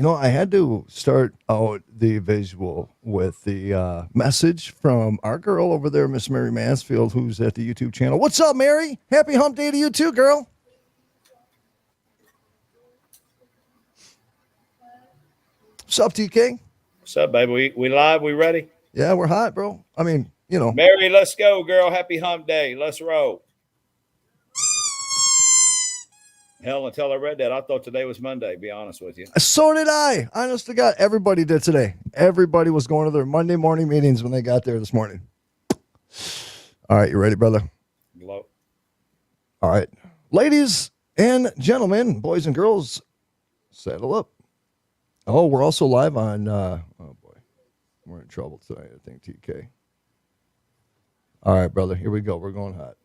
I had to start out the visual with the message from our girl over there, Miss Mary Mansfield, who's at the YouTube channel. What's up, Mary? Happy hump day to you too, girl. What's up, TK? What's up, baby? We live? We ready? Yeah, we're hot, bro. I mean, Mary, let's go, girl. Happy hump day. Let's roll. Hell, until I read that, I thought today was Monday, be honest with you. So did I. Honest to God, everybody did today. Everybody was going to their Monday morning meetings when they got there this morning. All right, you ready, brother? Hello. All right. Ladies and gentlemen, boys and girls, saddle up. Oh, we're also live on, oh boy, we're in trouble tonight, I think, TK. All right, brother, here we go. We're going hot.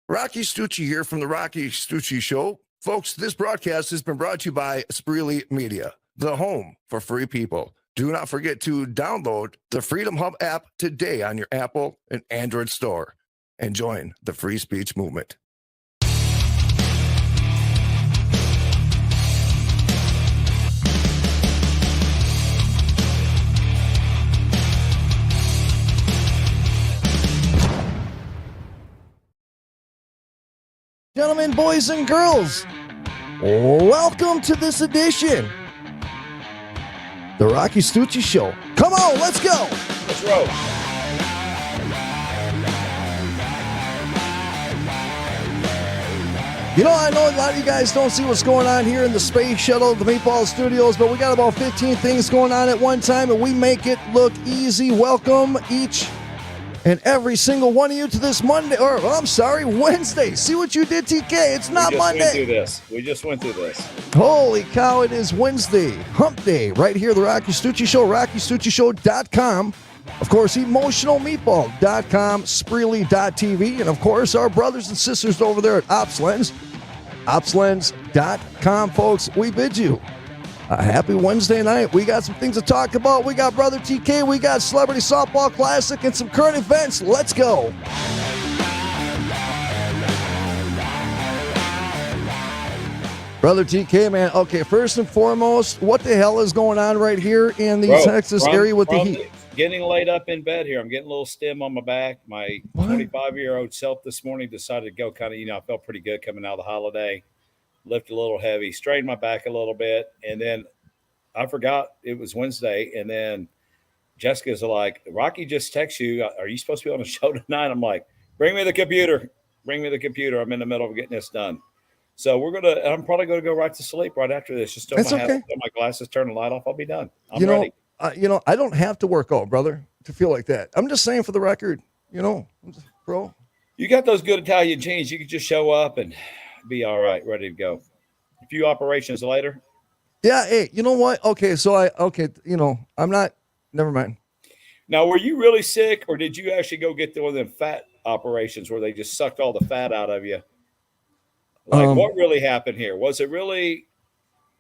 Rocky Stucci here from the Rocky Stucci Show. Folks, this broadcast has been brought to you by Spreely Media, the home for free people. Do not forget to download the Freedom Hub app today on your Apple and Android store and join the free speech movement. Gentlemen, boys, and girls, welcome to this edition, the Rocky Stucci Show. Come on, let's go. Let's roll. I know a lot of you guys don't see what's going on here in the space shuttle, the Meatball Studios, but we got about 15 things going on at one time, and we make it look easy. Welcome each and every single one of you to this Wednesday. See what you did, TK? It's not Monday. We just went through this. Holy cow, it is Wednesday, hump day, right here, the Rocky Stucci Show, RockyStucciShow.com. Of course, EmotionalMeatball.com, Spreely.tv, and of course, our brothers and sisters over there at OpsLens, OpsLens.com, folks. We bid you a happy Wednesday night. We got some things to talk about. We got Brother TK. We got Celebrity Softball Classic and some current events. Let's go. Brother TK, man. Okay, first and foremost, what the hell is going on right here in the Texas area with the heat? Getting laid up in bed here. I'm getting a little stim on my back. My 25-year-old self this morning decided to go kind of, I felt pretty good coming out of the holiday. Lift a little heavy, strained my back a little bit, and then I forgot it was Wednesday. And then Jessica's like, Rocky just texted you. Are you supposed to be on a show tonight? I'm like, bring me the computer. Bring me the computer. I'm in the middle of getting this done. So I'm probably going to go right to sleep right after this. Just throw my hat, throw my glasses, turn the light off. I'll be done. I'm ready. I don't have to work out, brother, to feel like that. I'm just saying for the record, bro. You got those good Italian jeans. You can just show up and be all right, ready to go. A few operations later. Yeah, hey, you know what? Okay, I'm not, never mind. Now, were you really sick, or did you actually go get one of them fat operations where they just sucked all the fat out of you? What really happened here? Was it really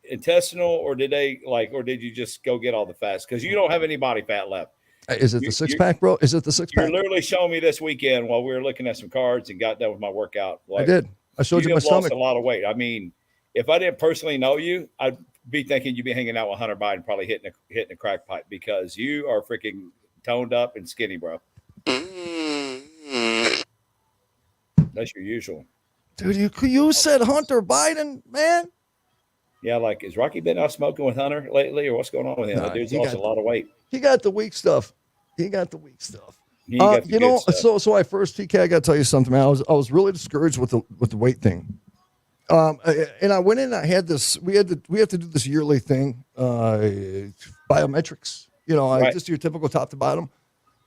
intestinal, or did you just go get all the fats? Because you don't have any body fat left. Is it the six-pack, bro? Is it the six-pack? You're literally showing me this weekend while we were looking at some cards and got done with my work,out. I did. I showed you my stomach. Lost a lot of weight. I mean, if I didn't personally know you, I'd be thinking you'd be hanging out with Hunter Biden, probably hitting a crack pipe, because you are freaking toned up and skinny, bro. That's your usual. Dude, you said Hunter Biden, man. Yeah, like is Rocky been out smoking with Hunter lately, or what's going on with him? Nah, The dude's he lost got a lot of weight. he got the weak stuff. He got the weak stuff. He ain't got the good stuff. So I first TK, I got to tell you something, man. I was really discouraged with the weight thing. And I went in. I had this. We have to do this yearly thing, biometrics. Right. Just your typical top to bottom.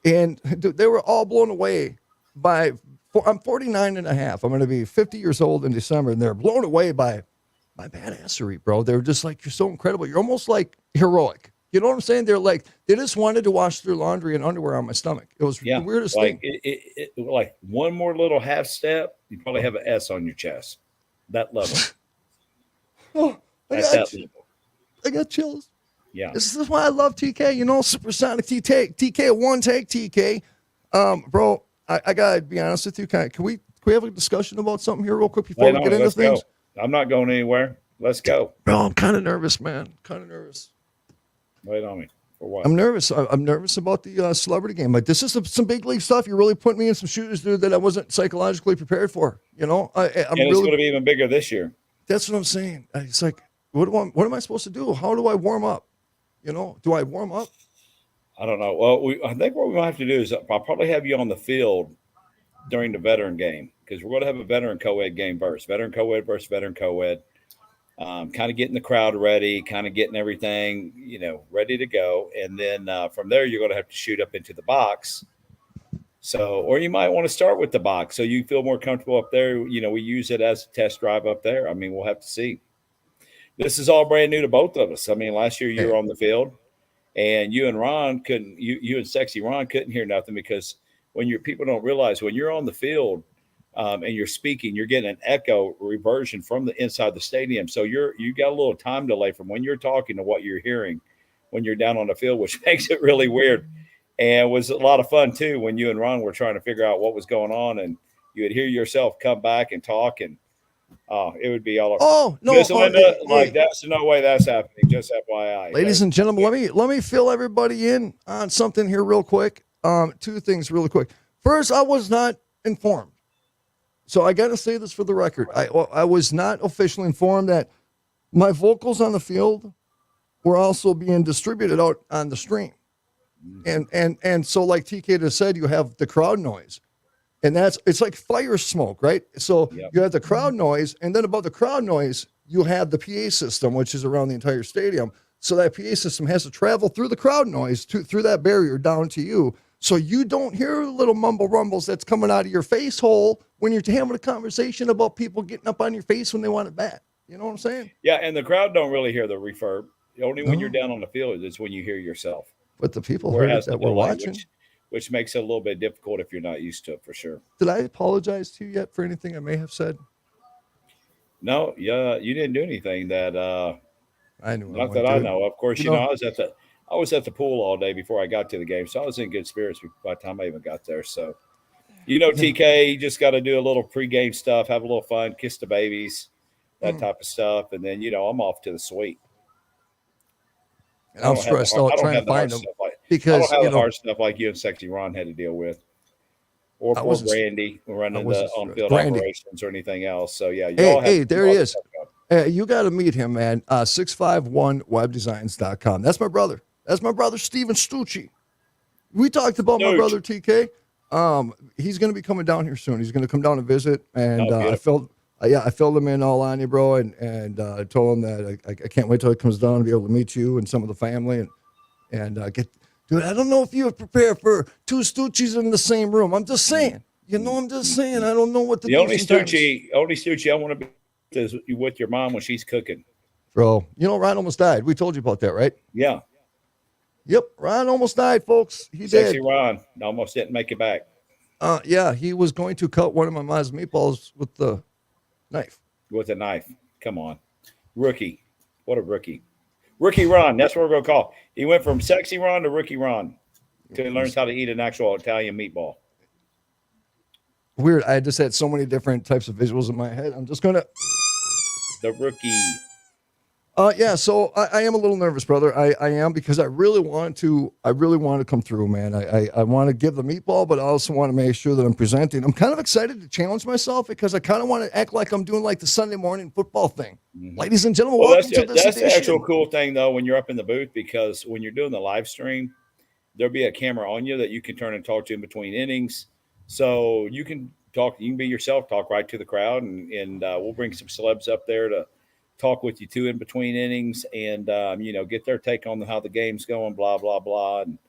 And dude, they were all blown away by. I'm 49 and a half. I'm going to be 50 years old in December, and they're blown away by my badassery, bro. They're just like, you're so incredible. You're almost like heroic. You know what I'm saying? They're like, they just wanted to wash their laundry and underwear on my stomach. It was the weirdest like thing. like one more little half step, you probably have an S on your chest. That level. Oh, Level. I got chills. Yeah. This is why I love TK. Supersonic TK, one take TK. Bro, I gotta be honest with you. Can we have a discussion about something here real quick before we get into things? Go. I'm not going anywhere. Let's go. Bro, I'm kind of nervous, man. Kind of nervous. Wait on me. For what? I'm nervous. I'm nervous about the celebrity game. Like, this is some big league stuff. You're really putting me in some shoes, dude, that I wasn't psychologically prepared for. And it's going to be even bigger this year. That's what I'm saying. It's like, what am I supposed to do? How do I warm up? Do I warm up? I don't know. Well, I think what we might have to do is I'll probably have you on the field during the veteran game, because we're going to have a veteran co-ed game first. Veteran co-ed versus veteran co-ed. Kind of getting the crowd ready, kind of getting everything, ready to go. And then from there, you're going to have to shoot up into the box. So, or you might want to start with the box so you feel more comfortable up there. We use it as a test drive up there. I mean, we'll have to see. This is all brand new to both of us. I mean, last year you were on the field, and you and Ron couldn't, you and Sexy Ron couldn't hear nothing, because people don't realize when you're on the field, and you're speaking, you're getting an echo reversion from the inside the stadium. So you got a little time delay from when you're talking to what you're hearing when you're down on the field, which makes it really weird. And it was a lot of fun too when you and Ron were trying to figure out what was going on, and you would hear yourself come back and talk, and it would be all over. Oh no! That's no way that's happening. Just FYI, ladies and gentlemen, let me fill everybody in on something here real quick. Two things really quick. First, I was not informed. So I got to say this for the record. I was not officially informed that my vocals on the field were also being distributed out on the stream. And so, like TK just said, you have the crowd noise. And it's like fire smoke, right? So you have the crowd noise, and then above the crowd noise, you have the PA system, which is around the entire stadium. So that PA system has to travel through the crowd noise through that barrier down to you. So you don't hear little mumble rumbles that's coming out of your face hole when you're having a conversation about people getting up on your face when they want it back. You know what I'm saying? Yeah, and the crowd don't really hear the refurb. Only when you're down on the field is when you hear yourself. But the people heard it that were watching. Which makes it a little bit difficult if you're not used to it, for sure. Did I apologize to you yet for anything I may have said? No, you didn't do anything that I knew. Not that I know. Of course, I was at the pool all day before I got to the game, so I was in good spirits by the time I even got there. So, TK, you just got to do a little pregame stuff, have a little fun, kiss the babies, that type of stuff, and then I'm off to the suite. And I'm stressed out trying to find them because I don't have the hard stuff like you and Sexy Ron had to deal with, or poor Brandy running the on-field operations or anything else. So yeah, hey, there he is. You got to meet him, man. 651webdesigns.com. That's my brother. That's my brother, Steven Stucci. We talked about my brother, TK. He's going to be coming down here soon. He's going to come down and visit. And I filled him in all on you, bro. And I told him that I can't wait till he comes down to be able to meet you and some of the family. And dude, I don't know if you're prepared for two Stucci's in the same room. I'm just saying. I'm just saying. I don't know what to do. The only Stucci I want to be is with your mom when she's cooking. Bro, Ron almost died. We told you about that, right? Yeah. Yep, Ron almost died, folks. He Sexy did. Ron almost didn't make it back. Yeah, he was going to cut one of my mom's meatballs with the knife. With a knife. Come on. Rookie. What a rookie. Rookie Ron. That's what we're going to call. He went from Sexy Ron to Rookie Ron until he learns how to eat an actual Italian meatball. Weird. I just had so many different types of visuals in my head. I'm just going to. The rookie. Yeah, so I am a little nervous, brother. I am because I really want to come through, man. I want to give the meatball, but I also want to make sure that I'm presenting. I'm kind of excited to challenge myself because I kind of want to act like I'm doing like the Sunday morning football thing. Mhm. Ladies and gentlemen, Well, welcome to this that's the actual edition. cool thing though when you're up in the booth, because when you're doing the live stream, there'll be a camera on you that you can turn and talk to in between innings. So you can talk, you can be yourself, talk right to the crowd, and we'll bring some celebs up there to talk with you too in between innings, and get their take on how the game's going, blah blah blah, and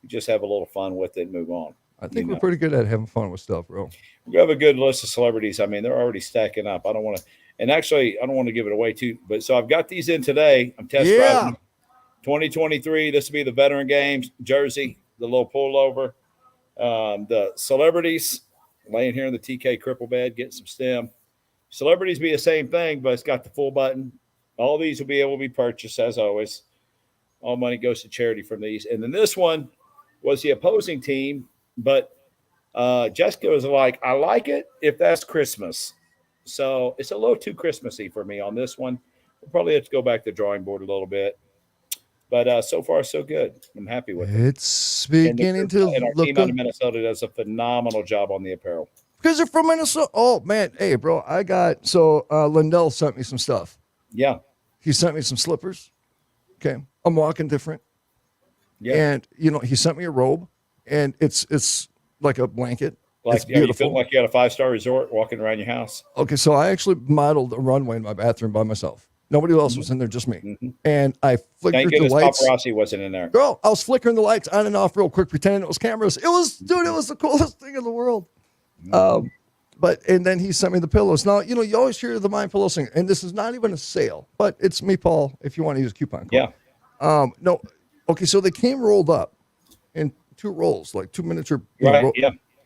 just have a little fun with it and move on. I think we're pretty good at having fun with stuff, bro. We have a good list of celebrities. I mean, they're already stacking up. I don't want to, and actually, I don't want to give it away too. But so I've got these in today. I'm test driving 2023. This will be the Veteran Games jersey, the little pullover. The celebrities laying here in the TK cripple bed, getting some stem. Celebrities be the same thing, but it's got the full button. All these will be able to be purchased as always. All money goes to charity from these. And then this one was the opposing team, but Jessica was like, I like it if that's Christmas. So it's a little too Christmassy for me on this one. We'll probably have to go back to the drawing board a little bit. But so far, so good. I'm happy with it. It's beginning and to our look team out of Minnesota does a phenomenal job on the apparel. because they're from Minnesota. Oh man, hey bro, I got Lindell sent me some stuff. Yeah, he sent me some slippers. Okay, I'm walking different. yeah. And he sent me a robe, and it's like a blanket. Like, it's beautiful. You feel like you got a 5-star resort walking around your house. Okay, so I actually modeled a runway in my bathroom by myself. Nobody else was in there, just me. Mm-hmm. And I flickered the lights. Paparazzi wasn't in there. Girl, I was flickering the lights on and off real quick, pretending it was cameras. It was the coolest thing in the world. And then he sent me the pillows. Now, you always hear the My Pillow thing, and this is not even a sale, but it's me, Paul, if you want to use a coupon code. Yeah. No. Okay, so they came rolled up in 2 rolls, like 2 miniature. Right.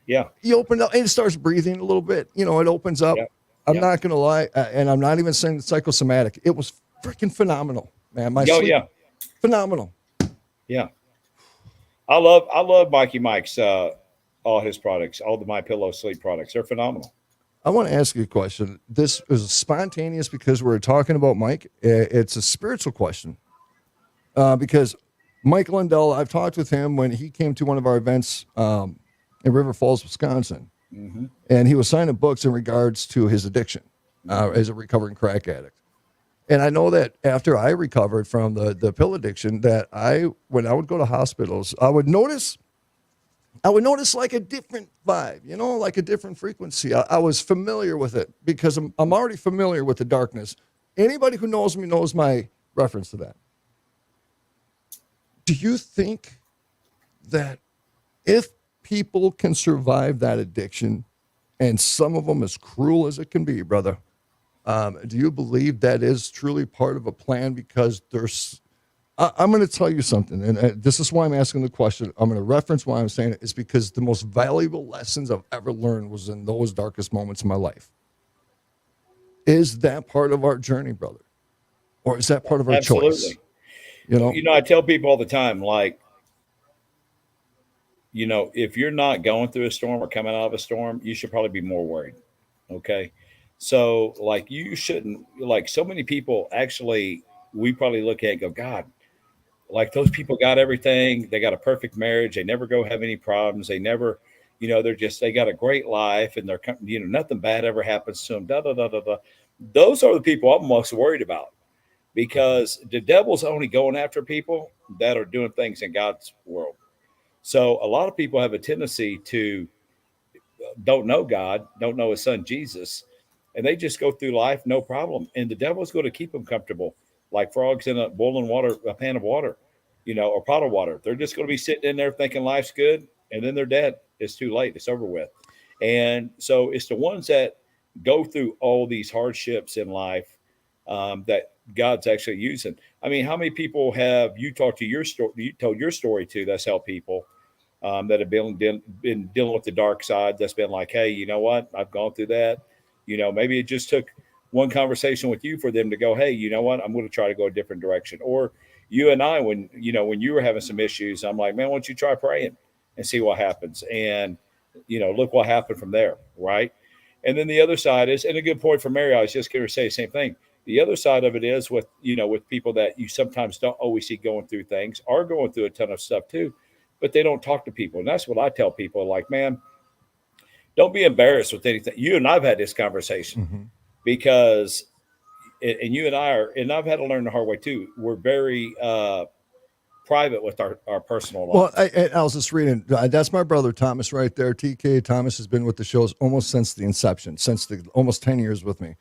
Yeah. You open up, and it starts breathing a little bit. It opens up. Yeah. I'm not going to lie, and I'm not even saying psychosomatic. It was freaking phenomenal, man. Phenomenal. Yeah. I love Mikey Mike's all his products, all the My Pillow sleep products. They're phenomenal. I want to ask you a question. This is spontaneous because we're talking about Mike. It's a spiritual question. Because Mike Lindell, I've talked with him when he came to one of our events in River Falls, Wisconsin. Mm-hmm. And he was signing books in regards to his addiction as a recovering crack addict. And I know that after I recovered from the pill addiction, that when I would go to hospitals, I would notice like a different vibe, like a different frequency. I was familiar with it because I'm already familiar with the darkness. Anybody who knows me knows my reference to that. Do you think that if people can survive that addiction, and some of them as cruel as it can be, brother, do you believe that is truly part of a plan? Because I'm going to tell you something, and this is why I'm asking the question. I'm going to reference why I'm saying it is because the most valuable lessons I've ever learned was in those darkest moments in my life. Is that part of our journey, brother? Or is that part of our choice? I tell people all the time, like, if you're not going through a storm or coming out of a storm, you should probably be more worried. Okay. So like you shouldn't, like so many people actually, we probably look at it and go, God, like those people got everything. They got a perfect marriage. They never go have any problems. They never, they got a great life and they're, nothing bad ever happens to them. Da, da, da, da, da. Those are the people I'm most worried about because the devil's only going after people that are doing things in God's world. So a lot of people have a tendency to don't know God, don't know his son, Jesus, and they just go through life, no problem. And the devil's going to keep them comfortable like frogs in a boiling water, a pan of water, or pot of water. They're just going to be sitting in there thinking life's good. And then they're dead. It's too late. It's over with. And so it's the ones that go through all these hardships in life that God's actually using. I mean, how many people have you talked to your story? You told your story to that's helped people that have been dealing with the dark side. That's been like, hey, you know what? I've gone through that. Maybe it just took one conversation with you for them to go, hey, you know what? I'm going to try to go a different direction. Or you and I, when you were having some issues, I'm like, man, why don't you try praying and see what happens? And, look what happened from there. Right. And then the other side is, and a good point for Mary, I was just going to say the same thing. The other side of it is with, with people that you sometimes don't always see going through things, are going through a ton of stuff too, but they don't talk to people. And that's what I tell people, like, man, don't be embarrassed with anything. You and I've had this conversation Mm-hmm. because, and you and I are, and I've had to learn the hard way too. We're very private with our personal Well, lives. I was just reading. That's my brother Thomas right there. TK Thomas has been with the shows almost since the inception, since the almost 10 years with me.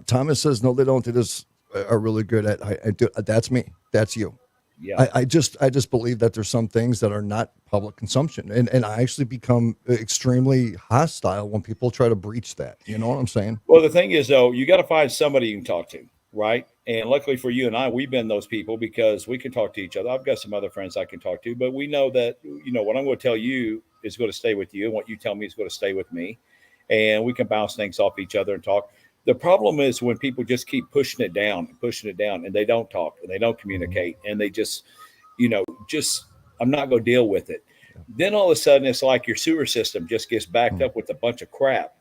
Thomas says no, they don't do this. Are really good at. I do. That's me. That's you. Yeah. I just believe that there's some things that are not public consumption, and I actually become extremely hostile when people try to breach that. You know what I'm saying? Well, the thing is, though, you got to find somebody you can talk to, right? And luckily for you and I, we've been those people because we can talk to each other. I've got some other friends I can talk to, but we know that, what I'm going to tell you is going to stay with you, and what you tell me is going to stay with me. And we can bounce things off each other and talk. The problem is when people just keep pushing it down, and they don't talk and they don't communicate, and they just, I'm not going to deal with it. Then all of a sudden, it's like your sewer system just gets backed up with a bunch of crap,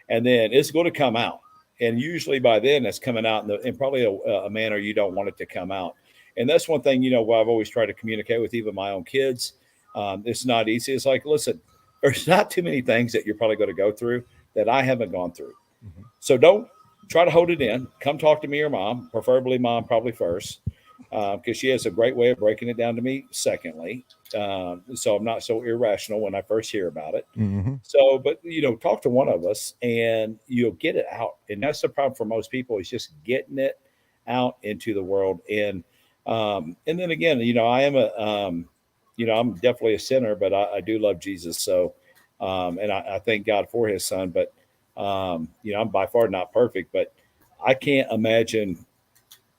and then it's going to come out. And usually by then, it's coming out in probably a manner you don't want it to come out. And that's one thing, what I've always tried to communicate with even my own kids. It's not easy. It's like, listen, there's not too many things that you're probably going to go through that I haven't gone through. Mm-hmm. So don't try to hold it in. Come talk to me or mom, preferably mom, probably first, because she has a great way of breaking it down to me. Secondly, so I'm not so irrational when I first hear about it. Mm-hmm. So, but talk to one of us and you'll get it out. And that's the problem for most people is just getting it out into the world. And then again, I am I'm definitely a sinner, but I do love Jesus. So, and I thank God for his son, but I'm by far not perfect, but I can't imagine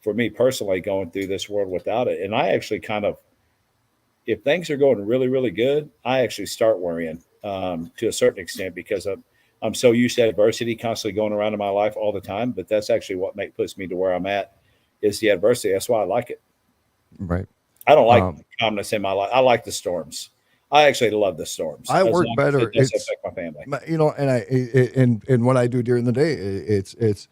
for me personally going through this world without it. And I actually if things are going really, really good, I actually start worrying to a certain extent because I'm so used to adversity constantly going around in my life all the time. But that's actually what puts me to where I'm at is the adversity. That's why I like it. Right. I don't like calmness in my life. I like the storms. I actually love the storms. I work better. It doesn't affect my family. And what I do during the day, it's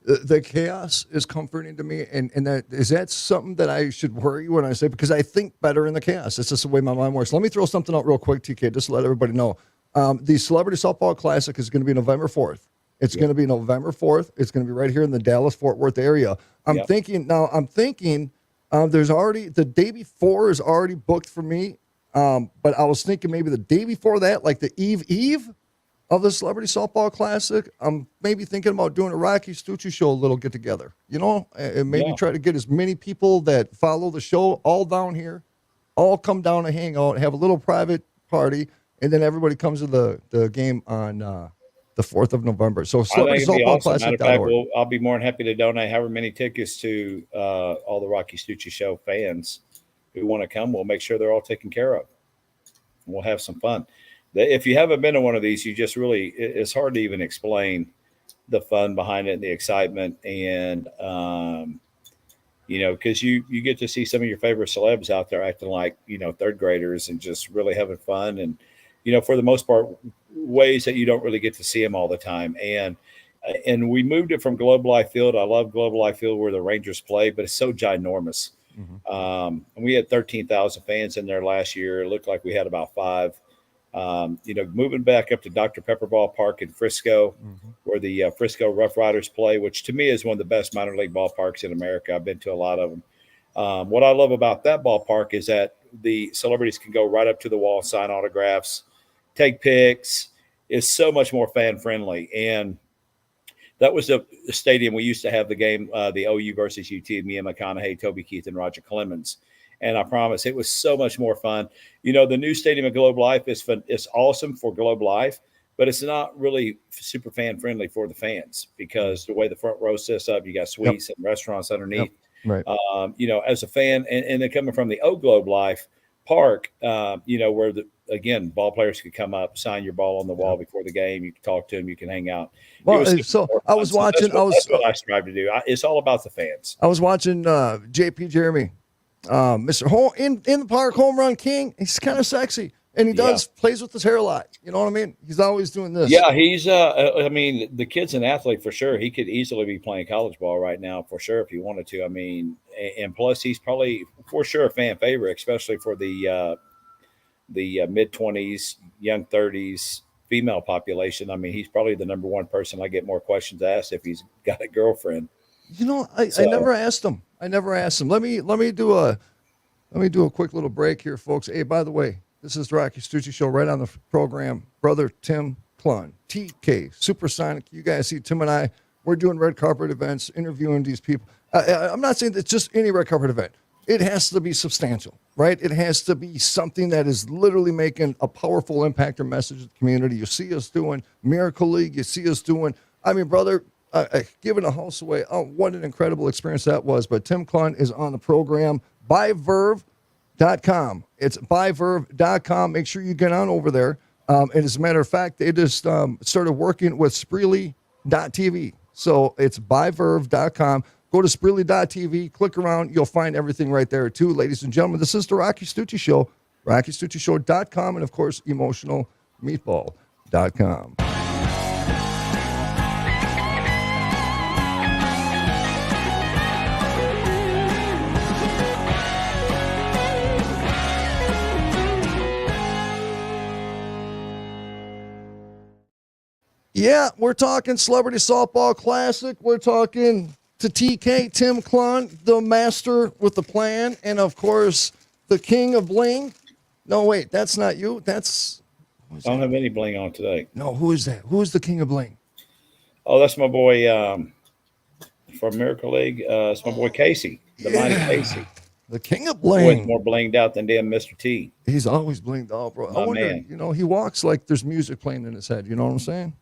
the chaos is comforting to me. And that something that I should worry when I say, because I think better in the chaos. It's just the way my mind works. Let me throw something out real quick, TK, just to let everybody know. The Celebrity Softball Classic is going to be November 4th. It's going to be November 4th. It's going to be right here in the Dallas-Fort Worth area. I'm thinking there's already, the day before is already booked for me. But I was thinking maybe the day before that, like the eve of the Celebrity Softball Classic, I'm maybe thinking about doing a Rocky Stucci show, a little get together, and maybe try to get as many people that follow the show all down here, all come down and hang out, have a little private party, and then everybody comes to the game on the 4th of November. So Celebrity Softball Classic. Matter of fact, I'll be more than happy to donate however many tickets to all the Rocky Stucci show fans who want to come. We'll make sure they're all taken care of. We'll have some fun. If you haven't been to one of these, you just really, it's hard to even explain the fun behind it and the excitement. And, because you get to see some of your favorite celebs out there acting like, third graders and just really having fun. And, for the most part, ways that you don't really get to see them all the time. And we moved it from Globe Life Field. I love Globe Life Field where the Rangers play, but it's so ginormous. Mm-hmm. And we had 13,000 fans in there last year. It looked like we had about 5. Moving back up to Dr. Pepper Ballpark in Frisco, where the Frisco Rough Riders play, which to me is one of the best minor league ballparks in America. I've been to a lot of them. What I love about that ballpark is that the celebrities can go right up to the wall, sign autographs, take pics. It's so much more fan friendly. And that was the stadium we used to have the game, the OU versus UT, Mia McConaughey, Toby Keith, and Roger Clemens. And I promise it was so much more fun. The new stadium at Globe Life is fun. It's awesome for Globe Life, but it's not really super fan friendly for the fans because the way the front row sets up, you got suites and restaurants underneath. Right. As a fan, and then coming from the old Globe Life Park, where again, ball players could come up, sign your ball on the wall before the game. You can talk to them, you can hang out. Well, so I was watching. That's what I strive to do. It's all about the fans. I was watching JP Jeremy, Mr. in the Park Home Run King. He's kind of sexy. And he plays with his hair a lot. You know what I mean? He's always doing this. Yeah, he's. I mean, the kid's an athlete for sure. He could easily be playing college ball right now for sure if he wanted to. I mean, and plus he's probably for sure a fan favorite, especially for the mid-20s, young 30s female population. I mean, he's probably the number one person I get more questions asked if he's got a girlfriend. You know, I never asked him. Let me do a quick little break here, folks. Hey, by the way, this is the Rocky Stucci Show right on the program. Brother Tim Klund, TK, Supersonic. You guys see Tim and I, we're doing red carpet events, interviewing these people. I'm not saying it's just any red carpet event. It has to be substantial, right? It has to be something that is literally making a powerful impact or message to the community. You see us doing Miracle League. You see us doing, I mean, brother, giving a house away. Oh, what an incredible experience that was. But Tim Klund is on the program. BuyVerve.com. It's BuyVerve.com. Make sure you get on over there. And as a matter of fact, they just started working with Spreely.tv. So it's BuyVerve.com. Go to Spreely.tv, click around. You'll find everything right there, too. Ladies and gentlemen, this is the Rocky Stucci Show. RockyStucciShow.com and, of course, EmotionalMeatball.com. Yeah, we're talking Celebrity Softball Classic. We're talking to TK, Tim Klund, the master with the plan, and, of course, the king of bling. No, wait, that's not you. That's... I don't have any bling on today. No, who is that? Who is the king of bling? Oh, that's my boy from Miracle League. It's my boy Casey, the mighty Casey. The king of Always bling. more blinged out than damn Mr. T. He's always blinged out, bro. I wonder, man. you know, he walks like there's music playing in his head. You know what I'm saying?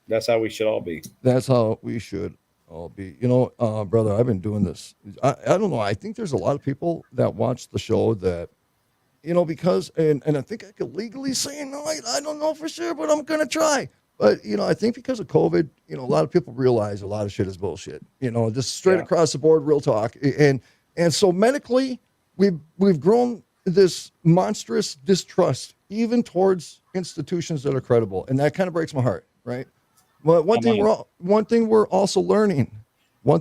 That's how we should all be. That's how we should all be. You know, brother, I've been doing this. I don't know. I think there's a lot of people that watch the show that, you know, because, and I think I could legally say, no, I don't know for sure, but I'm going to try. But, you know, I think because of COVID, you know, a lot of people realize a lot of shit is bullshit, you know, just straight across the board, real talk. And so medically, we've grown this monstrous distrust even towards institutions that are credible. And that kind of breaks my heart, right? But one thing we're also learning while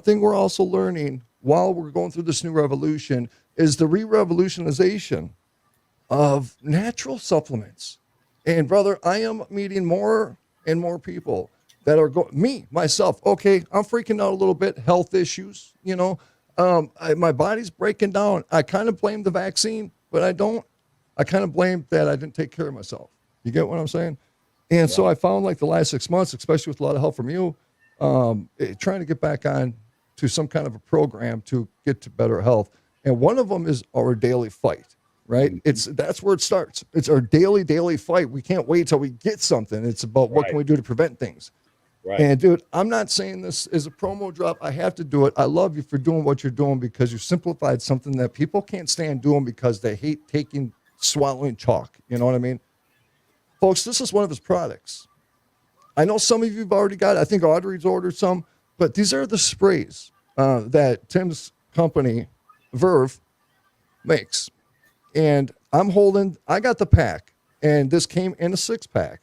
we're going through this new revolution is the re-revolutionization of natural supplements. And brother, I am meeting more and more people that are myself. Okay, I'm freaking out a little bit. Health issues, you know. My body's breaking down. I kind of blame the vaccine, but I don't. I kind of blame that I didn't take care of myself. You get what I'm saying? And so I found like the last 6 months, especially with a lot of help from you, trying to get back on to some kind of a program to get to better health. And one of them is our daily fight, right? That's where it starts. It's our daily fight. We can't wait till we get something. It's about what can we do to prevent things. Right. And dude, I'm not saying this is a promo drop. I have to do it. I love you for doing what you're doing because you simplified something that people can't stand doing because they hate swallowing chalk. You know what I mean? Folks, this is one of his products. I know some of you have already got it. I think Audrey's ordered some, but these are the sprays that Tim's company, Verve, makes. And I got the pack, and this came in a 6-pack.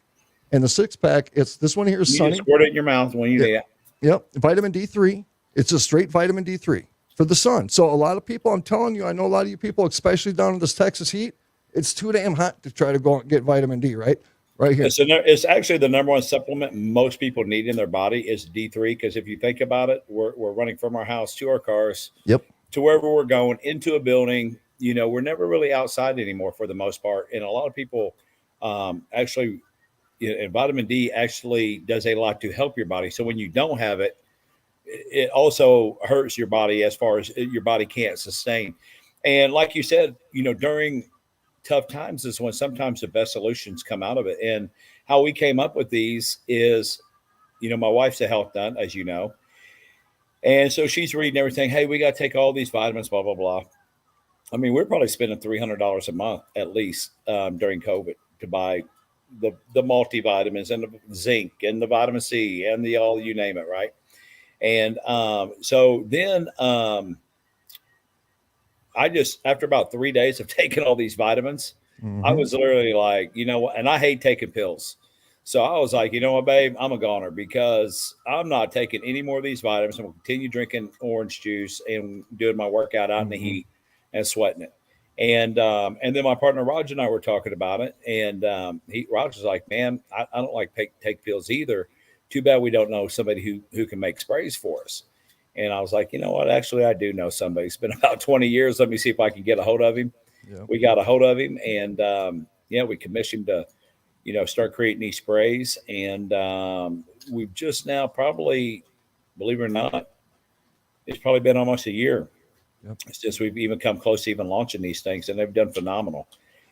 And the 6-pack, it's this one here is Sunny. You squirt it in your mouth when you do that. Yep, vitamin D3. It's a straight vitamin D3 for the sun. So a lot of people, I'm telling you, I know a lot of you people, especially down in this Texas heat, it's too damn hot to try to go and get vitamin D, right? Right here. It's actually the number one supplement most people need in their body is D3 because if you think about it, we're running from our house to our cars, to wherever we're going, into a building. You know, we're never really outside anymore for the most part. And a lot of people actually, and vitamin D actually does a lot to help your body. So when you don't have it, it also hurts your body as far as your body can't sustain. And like you said, you know, during tough times is when sometimes the best solutions come out of it. And how we came up with these is, you know, my wife's a health nut, as you know. And so she's reading everything. Hey, we got to take all these vitamins, blah, blah, blah. I mean, we're probably spending $300 a month at least during COVID to buy the multivitamins and the zinc and the vitamin C and the all, you name it. Right. And so then I just, after about 3 days of taking all these vitamins, I was literally like, you know what? And I hate taking pills. So I was like, you know what, babe, I'm a goner because I'm not taking any more of these vitamins. I'm going to continue drinking orange juice and doing my workout out in the heat and sweating it. And then my partner Roger and I were talking about it, and Roger's like, man, I don't like take pills either. Too bad we don't know somebody who can make sprays for us. And I was like, you know what? Actually, I do know somebody. It's been about 20 years. Let me see if I can get a hold of him. Yeah. We got a hold of him, and we commissioned to, start creating these sprays. And we've just now probably, believe it or not, it's probably been almost a year. Yep. It's just we've even come close to even launching these things, and they've done phenomenal.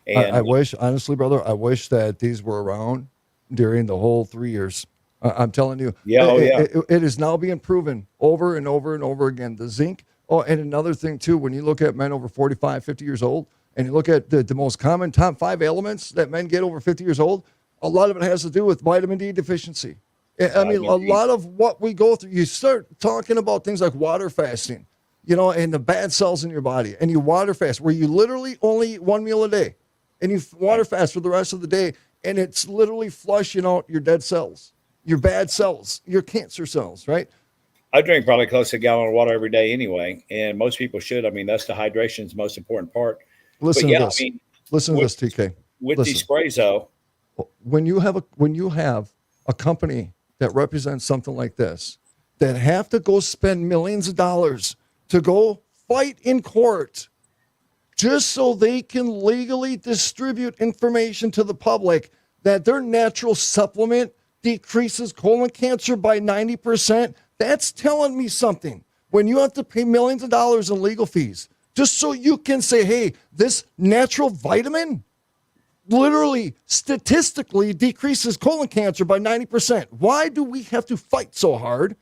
I And wish, honestly, brother, I wish that these were around during the whole 3 years. I'm telling you, it is now being proven over and over and over again. The zinc. Oh, and another thing too, when you look at men over 45, 50 years old, and you look at the most common top 5 ailments that men get over 50 years old, a lot of it has to do with vitamin D deficiency. I mean, a lot of what we go through, you start talking about things like water fasting, and the bad cells in your body, and you water fast where you literally only eat 1 meal a day, and you water fast for the rest of the day, and it's literally flushing out your dead cells, your bad cells, your cancer cells, right? I drink probably close to a gallon of water every day anyway, and most people should. I mean, that's the hydration's most important part. Listen But to this. Listen to this, TK. With these sprays, though, when you have a company that represents something like this, that have to go spend millions of dollars to go fight in court just so they can legally distribute information to the public that their natural supplement decreases colon cancer by 90%, that's telling me something. When you have to pay millions of dollars in legal fees just so you can say, hey, this natural vitamin literally statistically decreases colon cancer by 90%. Why do we have to fight so hard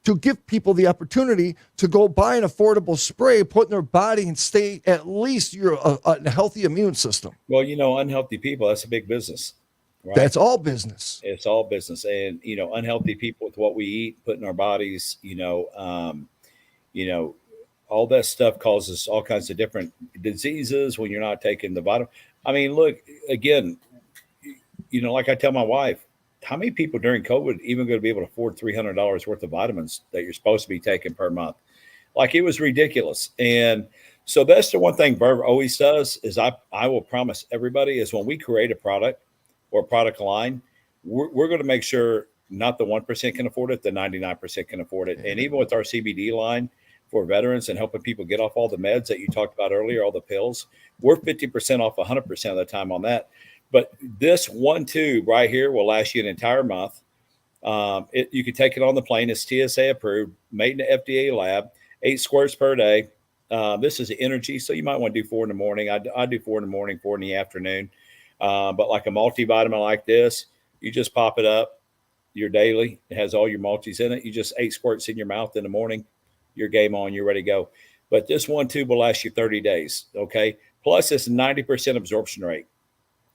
to give people the opportunity to go buy an affordable spray, put in their body, and stay at least a healthy immune system? Well, unhealthy people, that's a big business. Right? That's all business. It's all business. And, unhealthy people with what we eat, put in our bodies, all that stuff causes all kinds of different diseases when you're not taking the vitamin. I mean, look, again, like I tell my wife, how many people during COVID even going to be able to afford $300 worth of vitamins that you're supposed to be taking per month? Like, it was ridiculous. And so that's the one thing Verve always does is I will promise everybody is when we create a product or product line, we're going to make sure not the 1% can afford it, the 99% can afford it. And even with our CBD line for veterans and helping people get off all the meds that you talked about earlier, all the pills, we're 50% off 100% of the time on that. But this one tube right here will last you an entire month. You can take it on the plane. It's TSA approved, made in the FDA lab, 8 squirts per day. This is energy, so you might want to do 4 in the morning. I do 4 in the morning, 4 in the afternoon. But like a multivitamin like this, you just pop it up. Your daily, it has all your multis in it. You just 8 squirts in your mouth in the morning. Your game on, you're ready to go. But this one tube will last you 30 days. Okay. Plus, it's 90% absorption rate,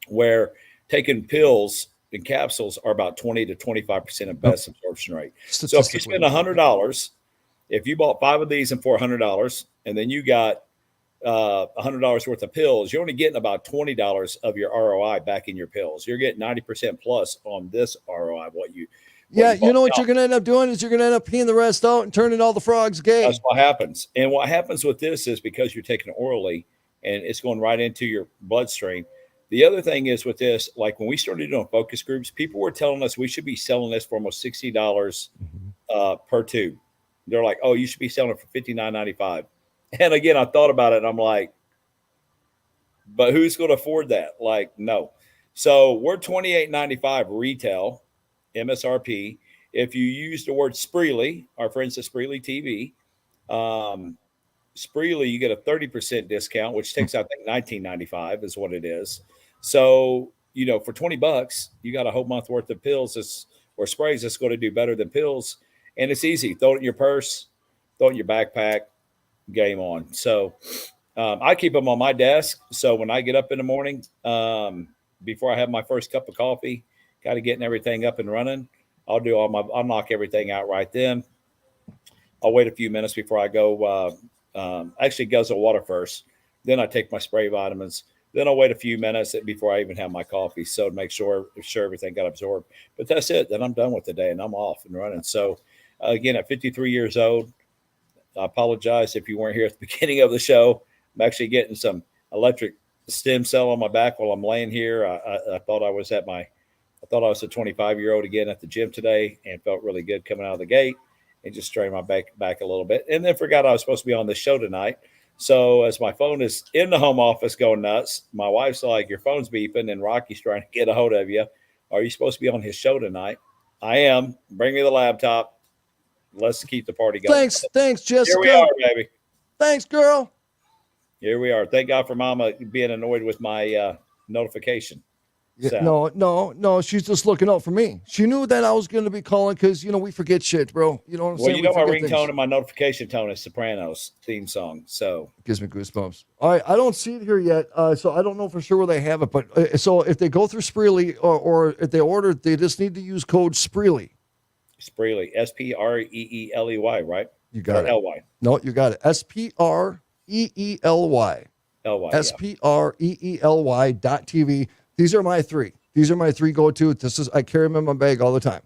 where taking pills and capsules are about 20 to 25% of best absorption rate. So if you spend $100, if you bought 5 of these and for $100, and then you got $100 worth of pills, you're only getting about $20 of your ROI back in your pills. You're getting 90% plus on this ROI. You know what you're going to end up doing is you're going to end up peeing the rest out and turning all the frogs gay. That's what happens. And what happens with this is because you're taking it orally and it's going right into your bloodstream. The other thing is with this, like when we started doing focus groups, people were telling us we should be selling this for almost $60 per tube. They're like, oh, you should be selling it for $59.95. And again, I thought about it and I'm like, but who's going to afford that? Like, no. So we're $28.95 retail MSRP. If you use the word Spreely, our friends at Spreely TV, Spreely, you get a 30% discount, which takes out, I think, $19.95 is what it is. So, for $20, you got a whole month worth of pills or sprays that's going to do better than pills. And it's easy. Throw it in your purse, throw it in your backpack, game on. So I keep them on my desk. So when I get up in the morning, before I have my first cup of coffee, got to getting everything up and running, I'll knock everything out right then. I'll wait a few minutes before I go. Actually, guzzle water first. Then I take my spray vitamins. Then I'll wait a few minutes before I even have my coffee, so to make sure everything got absorbed. But that's it. Then I'm done with the day and I'm off and running. So again, at 53 years old, I apologize if you weren't here at the beginning of the show. I'm actually getting some electric stem cell on my back while I'm laying here. I thought I was I thought I was a 25-year-old again at the gym today and felt really good coming out of the gate and just strained my back a little bit. And then forgot I was supposed to be on the show tonight. So as my phone is in the home office going nuts, my wife's like, your phone's beeping and Rocky's trying to get a hold of you. Are you supposed to be on his show tonight? I am. Bring me the laptop. Let's keep the party going. Thanks, Jessica. Here we are, baby. Thanks, girl. Here we are. Thank God for Mama being annoyed with my notification. Yeah, no. She's just looking out for me. She knew that I was going to be calling because, we forget shit, bro. You know what I'm saying? Well, you know my ringtone and my notification tone is Sopranos theme song. So gives me goosebumps. All right. I don't see it here yet. So I don't know for sure where they have it. But so if they go through Spreely or if they order, they just need to use code Spreely. Spreely, Spreely, right? You got it. Ly. No, you got it. Spreely. Ly. Spreely.tv. These are my three. These are my three go-to. I carry them in my bag all the time.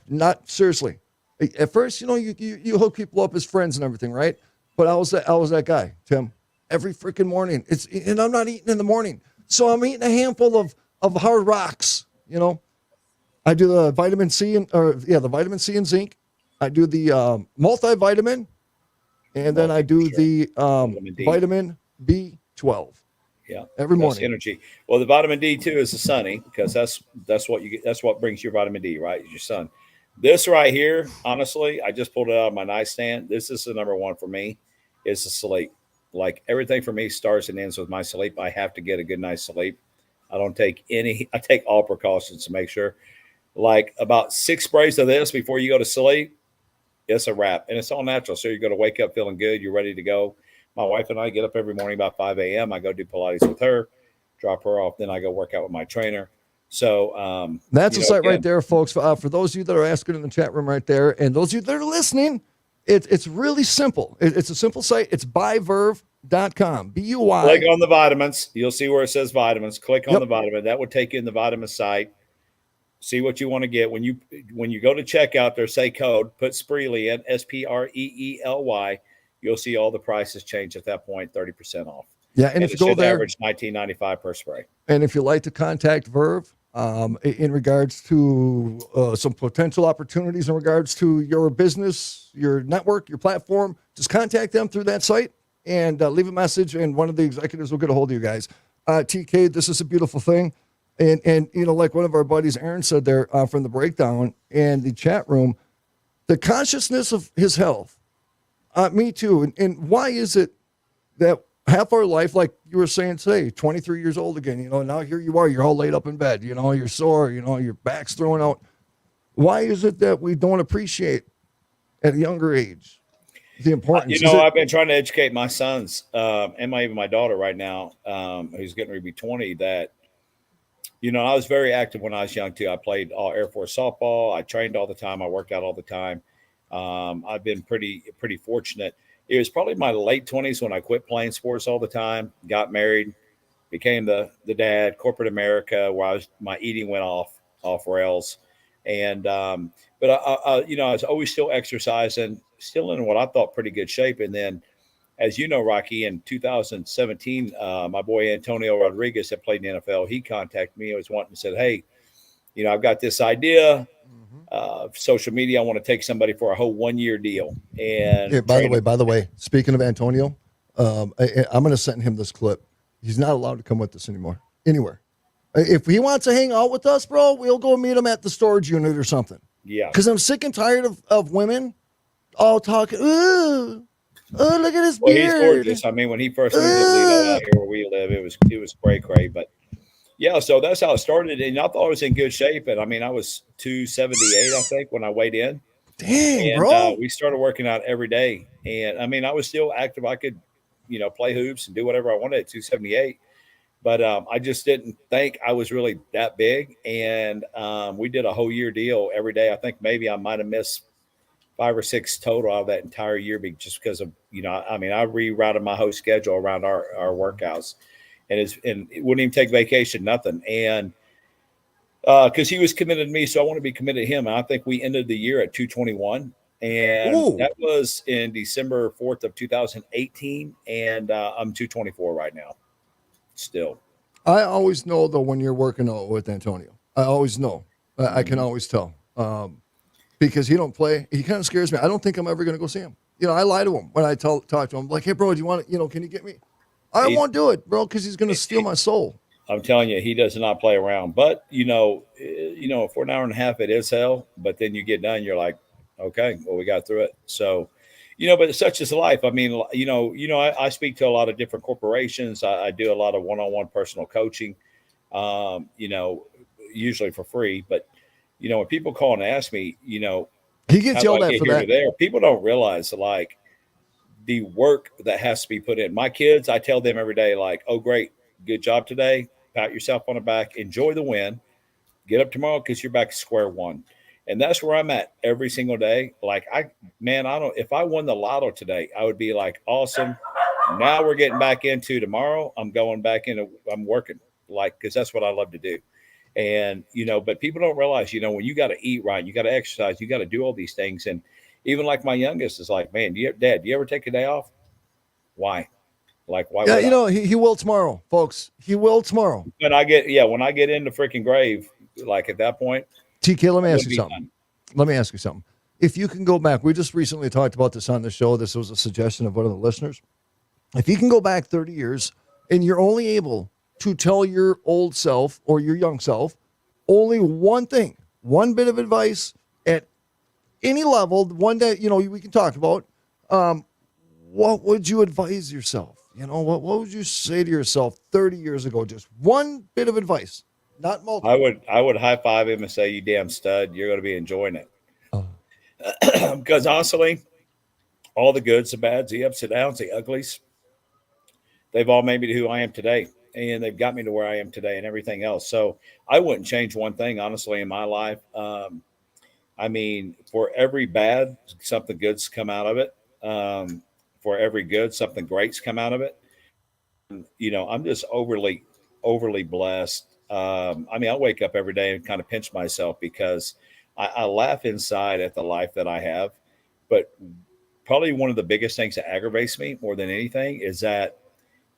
Not seriously. At first, you hook people up as friends and everything, right? But I was that guy, Tim. Every freaking morning. And I'm not eating in the morning. So I'm eating a handful of hard rocks, I do the vitamin C the vitamin C and zinc. I do the multivitamin, and then I do the vitamin B12. Yeah, every morning. Energy. Well, the vitamin D too is the sunny because that's what you get. That's what brings your vitamin D, right? Is your sun. This right here, honestly, I just pulled it out of my nightstand. This is the number one for me. Is the sleep. Like everything for me starts and ends with my sleep. I have to get a good night's sleep. I take all precautions to make sure. Like about 6 sprays of this before you go to sleep, it's a wrap. And it's all natural. So you're going to wake up feeling good. You're ready to go. My wife and I get up every morning about 5 a.m. I go do Pilates with her, drop her off. Then I go work out with my trainer. So that's the site right there, folks. For those of you that are asking in the chat room right there, and those of you that are listening, it's really simple. It's a simple site. It's buyverve.com. B-U-Y. Click on the vitamins. You'll see where it says vitamins. Click on the vitamin. That would take you in the vitamin site. See what you want to get. When you go to checkout there, say code, put Spreely in, Spreely. You'll see all the prices change at that point, 30% off. Yeah, and if you go there, average $19.95 per spray. And if you'd like to contact Verve in regards to some potential opportunities in regards to your business, your network, your platform, just contact them through that site and leave a message, and one of the executives will get a hold of you guys. TK, this is a beautiful thing. And like one of our buddies, Aaron, said there from the breakdown and the chat room, the consciousness of his health. Me too. And why is it that half our life, like you were saying today, 23 years old again, now here you are, you're all laid up in bed, you're sore, your back's thrown out. Why is it that we don't appreciate at a younger age the importance? I've been trying to educate my sons and even my daughter right now, who's getting ready to be 20, that I was very active when I was young too. I played all Air Force softball. I trained all the time. I worked out all the time. I've been pretty fortunate. It was probably my late 20s when I quit playing sports all the time, got married, became the dad, corporate America, where my eating went off rails. And but I was always still exercising, still in what I thought pretty good shape. And then, as you know, Rocky, in 2017, my boy Antonio Rodriguez that played in the NFL, he contacted me. He was wanting to say, hey, I've got this idea. Social media, I want to take somebody for a whole 1-year deal. And yeah, by the way, speaking of Antonio, I'm going to send him this clip. He's not allowed to come with us anywhere. If he wants to hang out with us, bro, we'll go meet him at the storage unit or something. Yeah. Because I'm sick and tired of women all talking, ooh, oh, look at his beard. Well, he's gorgeous. I mean, when he first moved to Toledo out here where we live, it was cray. But yeah, so that's how it started. And I thought I was in good shape. And I mean, I was 278, I think, when I weighed in. Dang, bro. We started working out every day. And I mean, I was still active. I could, play hoops and do whatever I wanted at 278. But I just didn't think I was really that big. And we did a whole year deal every day. I think maybe I might have missed 5 or 6 total out of that entire year just because of, I rerouted my whole schedule around our workouts. and it wouldn't even take vacation, nothing. And because he was committed to me, so I want to be committed to him. And I think we ended the year at 221, and Ooh. that was in December 4th of 2018, and I'm 224 right now, still. I always know though when you're working out with Antonio. I always know. I can Mhm. always tell because he don't play. He kind of scares me. I don't think I'm ever going to go see him. You know, I lie to him when I talk to him. Like, hey, bro, do you want to? You know, can you get me? I He- won't do it, bro, because he's going to steal my soul. I'm telling you, he does not play around. But for an hour and a half, it is hell. But then you get done, you're like, okay, well, we got through it. So, but such is life. I mean, I speak to a lot of different corporations. I do a lot of one-on-one personal coaching. Usually for free. But when people call and ask me, He how gets do I yelled at get for here that. to there? People don't realize like the work that has to be put in. My kids, I tell them every day, like, oh, great, good job today. Pat yourself on the back, enjoy the win, get up tomorrow because you're back to square one. And that's where I'm at every single day. Like, I don't, if I won the lotto today, I would be like, awesome. Now we're getting back into tomorrow. I'm going back into, I'm working like, because that's what I love to do. And, but people don't realize, when you got to eat right, you got to exercise, you got to do all these things. And even like my youngest is like, man, Dad, do you ever take a day off? Why? Like, why Yeah, would I? he will tomorrow, folks. He will tomorrow. When I get in the freaking grave, like at that point, TK, let me I'm ask gonna you be something. done. Let me ask you something. If you can go back, we just recently talked about this on the show. This was a suggestion of one of the listeners. If you can go back 30 years and you're only able to tell your old self or your young self only one thing, one bit of advice at any level, one that, we can talk about, what would you advise yourself? What would you say to yourself 30 years ago? Just one bit of advice, not multiple. I would high five him and say, "You damn stud, you're going to be enjoying it." Oh. Because honestly, all the goods, the bads, the ups and downs, the uglies, they've all made me to who I am today, and they've got me to where I am today, and everything else. So I wouldn't change one thing, honestly, in my life. I mean, for every bad, something good's come out of it. For every good, something great's come out of it. I'm just overly blessed. I mean, I wake up every day and kind of pinch myself because I laugh inside at the life that I have. But probably one of the biggest things that aggravates me more than anything is that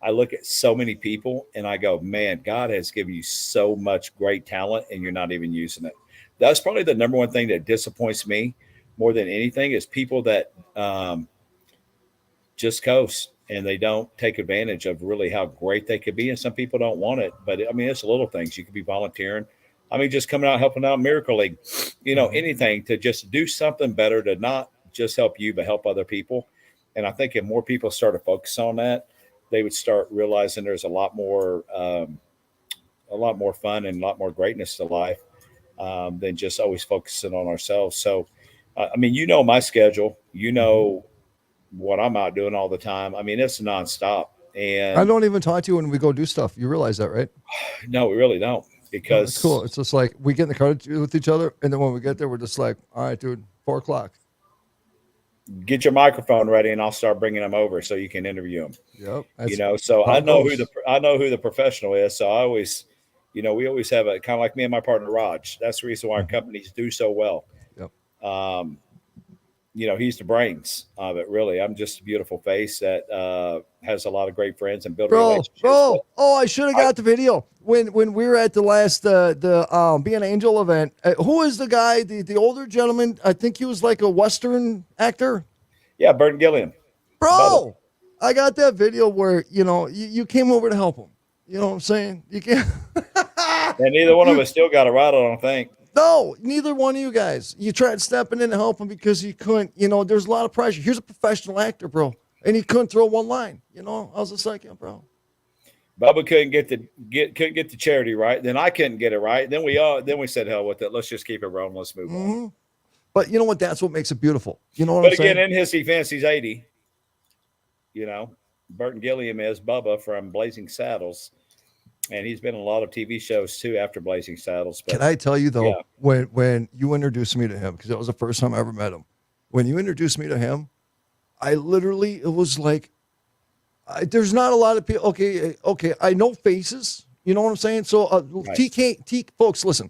I look at so many people and I go, man, God has given you so much great talent and you're not even using it. That's probably the number one thing that disappoints me more than anything is people that just coast and they don't take advantage of really how great they could be. And some people don't want it, but I mean, it's little things. You could be volunteering. I mean, just coming out, helping out Miracle League, anything to just do something better to not just help you, but help other people. And I think if more people start to focus on that, they would start realizing there's a lot more fun and a lot more greatness to life than just always focusing on ourselves. So, I mean, my schedule, what I'm out doing all the time. I mean, it's nonstop. I And don't even talk to you when we go do stuff. You realize that, right? no, we really don't No, it's cool. because It's just like we get in the car with each other, and then when we get there, we're just like, all right, dude, 4:00. get your microphone ready and I'll start bringing them over so you can interview them. Yep. That's So how I it know goes. I know who the professional is. So I always, we always have a kind of like me and my partner Raj. That's the reason why our companies do so well. Yep. Um, he's the brains of it. Really, I'm just a beautiful face that has a lot of great friends and build relationships with. Oh, I should have got the video when we were at the last the Be an Angel event. Who is the guy? The older gentleman? I think he was like a Western actor. Yeah, Burton Gilliam. Bro, Bubba. I got that video where you came over to help him. You know what I'm saying? You can't. And neither one of us still got a ride, I don't think. No, neither one of you guys. You tried stepping in to help him because you couldn't. There's a lot of pressure. Here's a professional actor, bro, and he couldn't throw one line. I was just like, yeah, bro. Bubba couldn't get the charity right. Then I couldn't get it right. Then we said hell with it. Let's just keep it rolling. Let's move on. But you know what? That's what makes it beautiful. You know what But I'm again, saying? in his defense, he's 80. Burton Gilliam is Bubba from Blazing Saddles, and he's been in a lot of TV shows too after Blazing Saddles. But Can I tell you though, yeah. when you introduced me to him, because that was the first time I ever met him. When you introduced me to him, it was like there's not a lot of people. Okay, I know faces. You know what I'm saying? So TK folks, listen,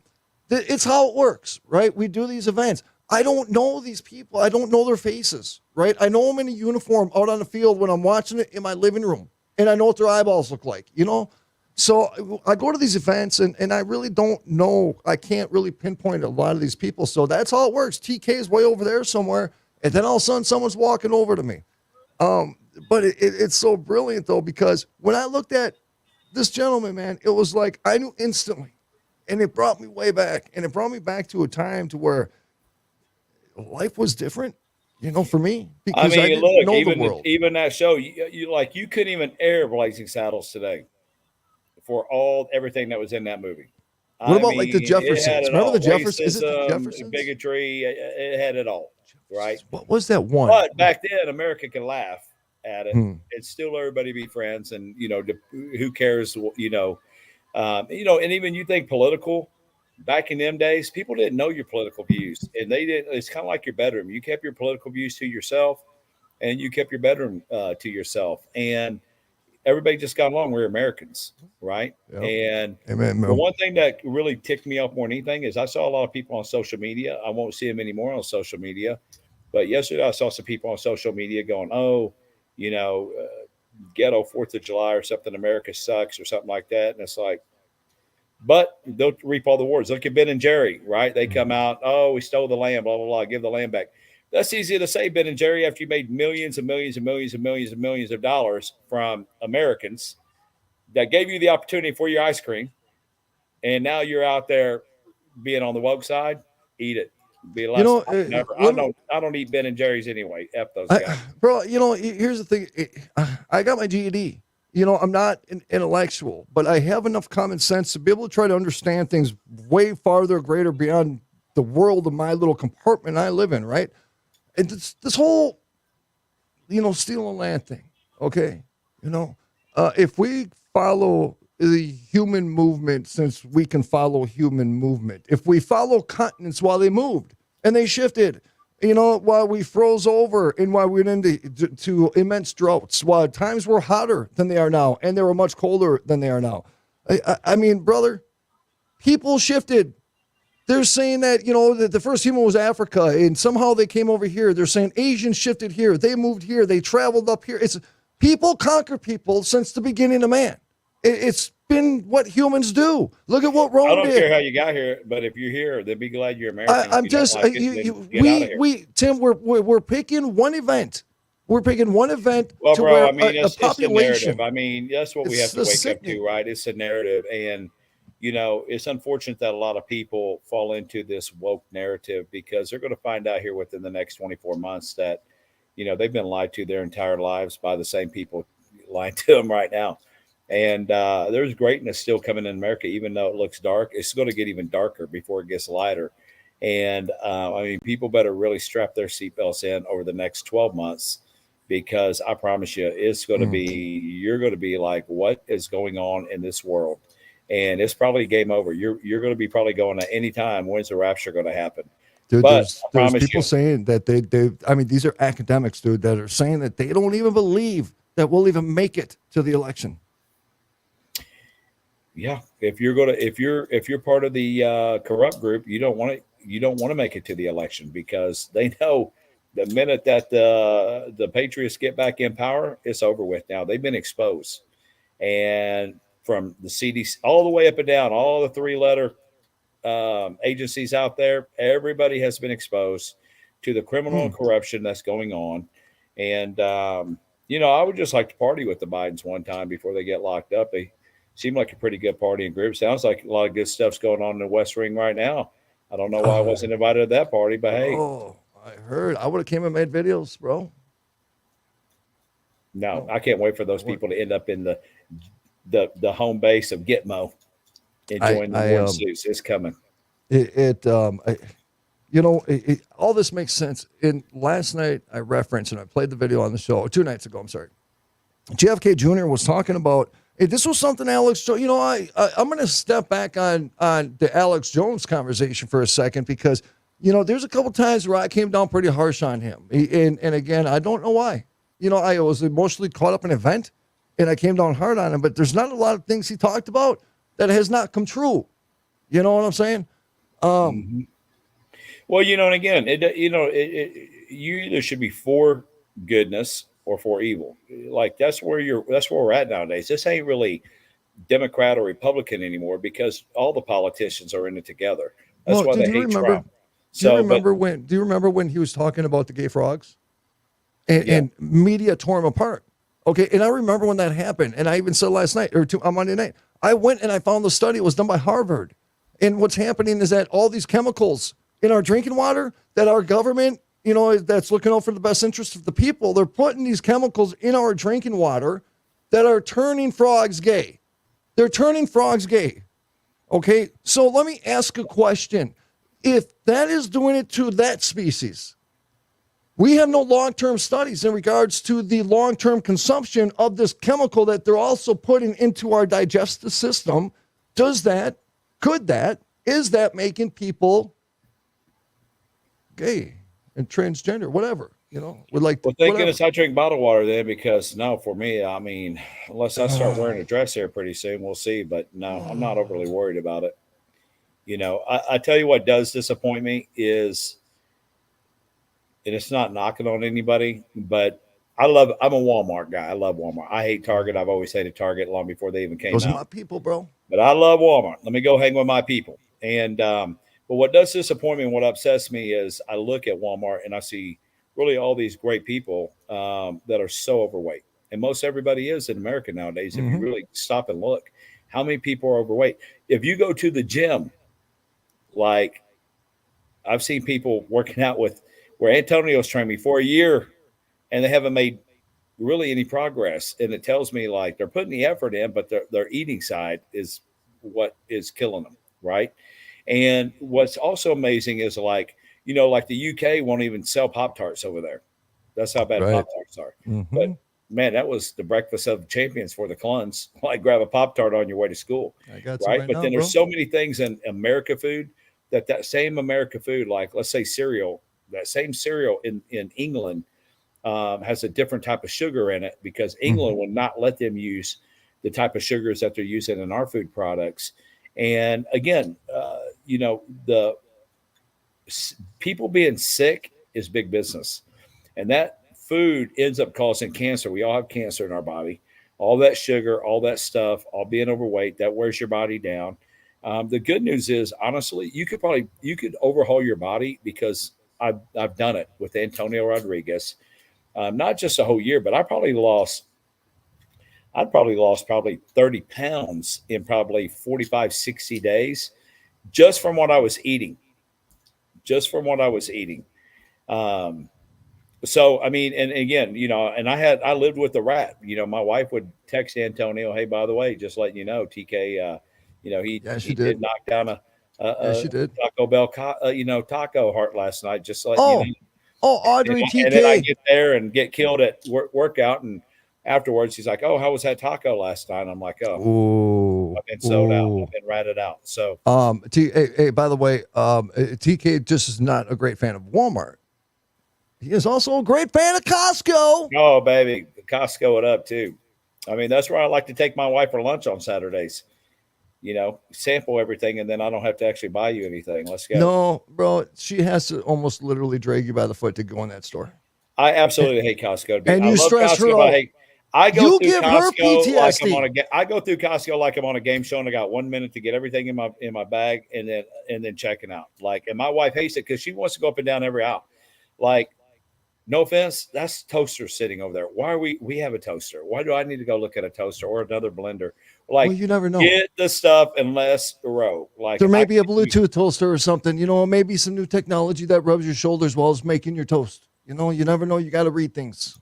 it's how it works, right? We do these events. I don't know these people. I don't know their faces, right? I know them in a uniform out on the field when I'm watching it in my living room, and I know what their eyeballs look like, you know? So I go to these events, and I really don't know. I can't really pinpoint a lot of these people. So that's how it works. TK is way over there somewhere, and then all of a sudden someone's walking over to me. But it's so brilliant, though, because when I looked at this gentleman, man, it was like I knew instantly, and it brought me way back, and it brought me back to a time to where life was different, you know, for me, because I didn't know the world. Even that show, you couldn't even air Blazing Saddles today for everything that was in that movie. What about like the Jeffersons? Remember the Jeffersons? Is it the Jeffersons? Bigotry, it had it all, right? What was that one? But back then, America could laugh at it and still everybody be friends, and who cares? And even you think political. Back in them days, people didn't know your political views, and they didn't. It's kind of like your bedroom. You kept your political views to yourself, and you kept your bedroom to yourself, and everybody just got along. We're Americans, right? Yep. And the one thing that really ticked me off more than anything is I saw a lot of people on social media. I won't see them anymore on social media, but yesterday I saw some people on social media going, ghetto 4th of July or something. America sucks or something like that, and it's like. But they'll reap all the rewards. Look at Ben and Jerry, right? They come out, we stole the land, blah, blah, blah, give the land back. That's easy to say, Ben and Jerry, after you made millions and millions and millions and millions and millions of dollars from Americans that gave you the opportunity for your ice cream. And now you're out there being on the woke side. Eat it. Be less never. I don't eat Ben and Jerry's anyway. F those guys. Bro, here's the thing. I got my GED. I'm not an intellectual, but I have enough common sense to be able to try to understand things way farther, greater beyond the world of my little compartment I live in, right? And this whole, stealing land thing, okay? If we follow the human movement, since we can follow human movement, if we follow continents while they moved and they shifted, while we froze over and while we went into immense droughts, while times were hotter than they are now and they were much colder than they are now. I mean, brother, people shifted. They're saying that, that the first human was Africa and somehow they came over here. They're saying Asians shifted here. They moved here. They traveled up here. It's people conquer people since the beginning of man. It's been what humans do. Look at what Rome did. I don't care how you got here, but if you're here, then be glad you're American. I'm just Tim. We're picking one event. We're picking one event. Well, to bro, where I mean, it's the narrative. I mean, that's what we have to wake up to, right? It's a narrative, and it's unfortunate that a lot of people fall into this woke narrative because they're going to find out here within the next 24 months that they've been lied to their entire lives by the same people lying to them right now. And there's greatness still coming in America, even though it looks dark. It's going to get even darker before it gets lighter. And people better really strap their seatbelts in over the next 12 months, because I promise you, it's going to be, you're going to be like, what is going on in this world? And it's probably game over. You're going to be probably going at any time. When's the rapture going to happen? Dude, there's people saying that these are academics, dude, that are saying that they don't even believe that we'll even make it to the election. Yeah, if you're part of the corrupt group, you don't want to make it to the election, because they know the minute that the Patriots get back in power, it's over with. Now they've been exposed, and from the CDC all the way up and down, all the 3-letter agencies out there, everybody has been exposed to the criminal and corruption that's going on. And I would just like to party with the Bidens one time before they get locked up. They seem like a pretty good partying group. Sounds like a lot of good stuff's going on in the West Ring right now. I don't know why I wasn't invited to that party, but hey. Oh, I heard. I would have came and made videos, bro. No, I can't wait for those people to end up in the home base of Gitmo, enjoying the warm suits. It's coming. All this makes sense. And last night I referenced, and I played the video on the show 2 nights ago. I'm sorry. JFK Jr. was talking about. This was something Alex, I'm going to step back on the Alex Jones conversation for a second, because, there's a couple times where I came down pretty harsh on him. And again, I don't know why. I was emotionally caught up in an event. and I came down hard on him, but there's not a lot of things he talked about that has not come true. You know what I'm saying? Well, and again, you either should be for goodness or for evil. Like that's where we're at nowadays. This ain't really Democrat or Republican anymore because all the politicians are in it together. That's Well, why they hate Trump. Do you So, but remember when? Do you remember when he was talking about the gay frogs, and, Yeah. and media tore him apart? Okay, and I remember when that happened, and I even said last night or on Monday night, I went and I found the study. It was done by Harvard, and what's happening is that all these chemicals in our drinking water that our government, that's looking out for the best interest of the people, they're putting these chemicals in our drinking water that are turning frogs gay. They're turning frogs gay. Okay, so let me ask a question. If that is doing it to that species, we have no long-term studies in regards to the long-term consumption of this chemical that they're also putting into our digestive system. Is that making people gay and transgender, whatever, would like to. Well, thank whatever. goodness I drink bottled water then, because no, for me, I mean, unless I start wearing a dress here pretty soon, we'll see. But no, I'm not overly worried about it. I tell you what does disappoint me is, and it's not knocking on anybody, but I'm a Walmart guy. I love Walmart. I hate Target. I've always hated Target long before they even came Those are out. my people, bro. But I love Walmart. Let me go hang with my people. And but what does disappoint me and what upsets me is I look at Walmart and I see really all these great people that are so overweight. And most everybody is in America nowadays. If you really stop and look, how many people are overweight? If you go to the gym, like I've seen people working out with where Antonio's trained me for a year and they haven't made really any progress. And it tells me like they're putting the effort in, but their eating side is what is killing them. Right. And what's also amazing is like the UK won't even sell Pop-Tarts over there. That's how bad Right. Pop-Tarts are. But man, that was the breakfast of champions for the Klunds. Like grab a Pop-Tart on your way to school. I got some right But now, then bro. there's so many things in America food that same America food, like let's say cereal, that same cereal in England has a different type of sugar in it because England will not let them use the type of sugars that they're using in our food products. And again, the people being sick is big business, and that food ends up causing cancer. We all have cancer in our body. All that sugar, all that stuff, all being overweight, that wears your body down. The good news is, honestly, you could overhaul your body because I've done it with Antonio Rodriguez. Not just a whole year, but I'd probably lost probably 30 pounds in probably 45, 60 days just from what I was eating. So, I mean, and again, and I lived with a rat, my wife would text Antonio, hey, by the way, just letting you know, TK, he did knock down a she did. Taco Bell, taco heart last night, just letting you know. Oh, Audrey TK. And then I get there and get killed at workout. And afterwards, he's like, oh, how was that taco last night? I'm like, oh, I've been sold out. I've been ratted out. So, hey, by the way, TK just is not a great fan of Walmart. He is also a great fan of Costco. Oh, baby, Costco it up too. I mean, that's where I like to take my wife for lunch on Saturdays. Sample everything, and then I don't have to actually buy you anything. Let's go. No, bro, she has to almost literally drag you by the foot to go in that store. I absolutely hate Costco. And you stress her out. I go through give her Costco like PTSD. I go through Costco like I'm on a game show, and I got 1 minute to get everything in my bag, and then checking out. Like, and my wife hates it because she wants to go up and down every aisle. Like, no offense, that's toaster sitting over there. Why are we have a toaster? Why do I need to go look at a toaster or another blender? Like, well, you never know. Get the stuff in less row. Like, there may be a Bluetooth toaster or something. Maybe some new technology that rubs your shoulders while it's making your toast. You never know. You got to read things.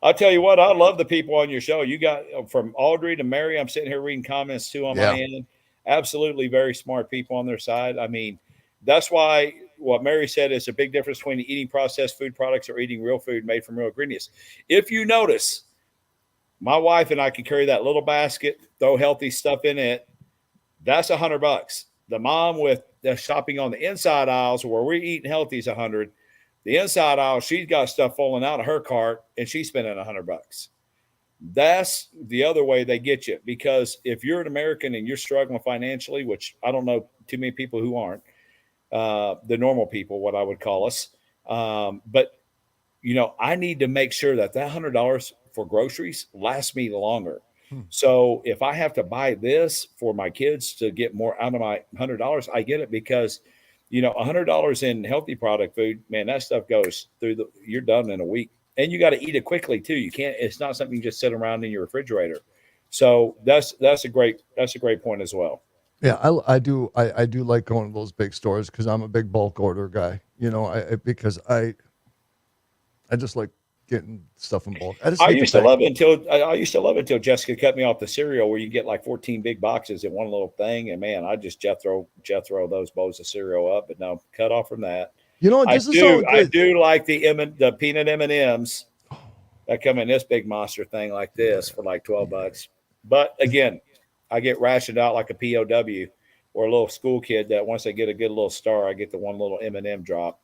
I'll tell you what, I love the people on your show. You got from Audrey to Mary. I'm sitting here reading comments too on my end. Absolutely very smart people on their side. I mean, that's why what Mary said is a big difference between eating processed food products or eating real food made from real ingredients. If you notice, my wife and I can carry that little basket, throw healthy stuff in it. That's $100. The mom with the shopping on the inside aisles where we're eating healthy is $100. The inside aisle, she's got stuff falling out of her cart and she's spending $100. That's the other way they get you, because if you're an American and you're struggling financially, which I don't know too many people who aren't, the normal people, what I would call us. But I need to make sure that $100 for groceries lasts me longer. So if I have to buy this for my kids to get more out of my $100, I get it, because $100 in healthy product food, man, that stuff goes through you're done in a week. And you got to eat it quickly too. You can't, it's not something you just sit around in your refrigerator. So that's a great point as well. Yeah, I do like going to those big stores because I'm a big bulk order guy. Because I just like getting stuff in bulk. I used to love it until Jessica cut me off the cereal, where you get like 14 big boxes in one little thing, and man, I just Jethro those bowls of cereal up. But no, cut off from that. I do like the peanut M&Ms that come in this big monster thing like this for like $12. But again, I get rationed out like a POW or a little school kid that once they get a good little star, I get the one little M&M drop.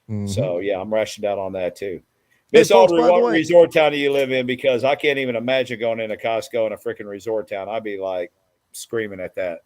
Mm-hmm. So yeah, I'm rationed out on that too. Miss Audrey, what resort town do you live in? Because I can't even imagine going into Costco in a freaking resort town. I'd be like screaming at that.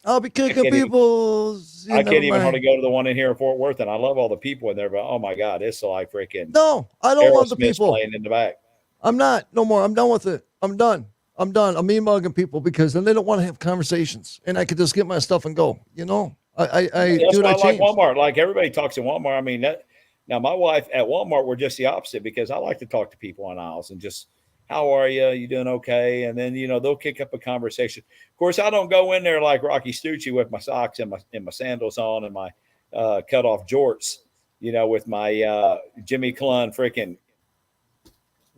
I'll be kicking people. I can't even hardly go to the one in here in Fort Worth, and I love all the people in there, but oh my God, it's like freaking. No, I don't love the people playing in the back. I'm not. No more. I'm done with it. I'm done. I'm mean mugging people because then they don't want to have conversations, and I could just get my stuff and go. That's why I like Walmart. Like everybody talks in Walmart. I mean that. Now, my wife at Walmart, we're just the opposite, because I like to talk to people on aisles and just, how are you? You doing okay? And then, they'll kick up a conversation. Of course, I don't go in there like Rocky Stucci with my socks and my sandals on and my cut off jorts, with my Jimmy Klund freaking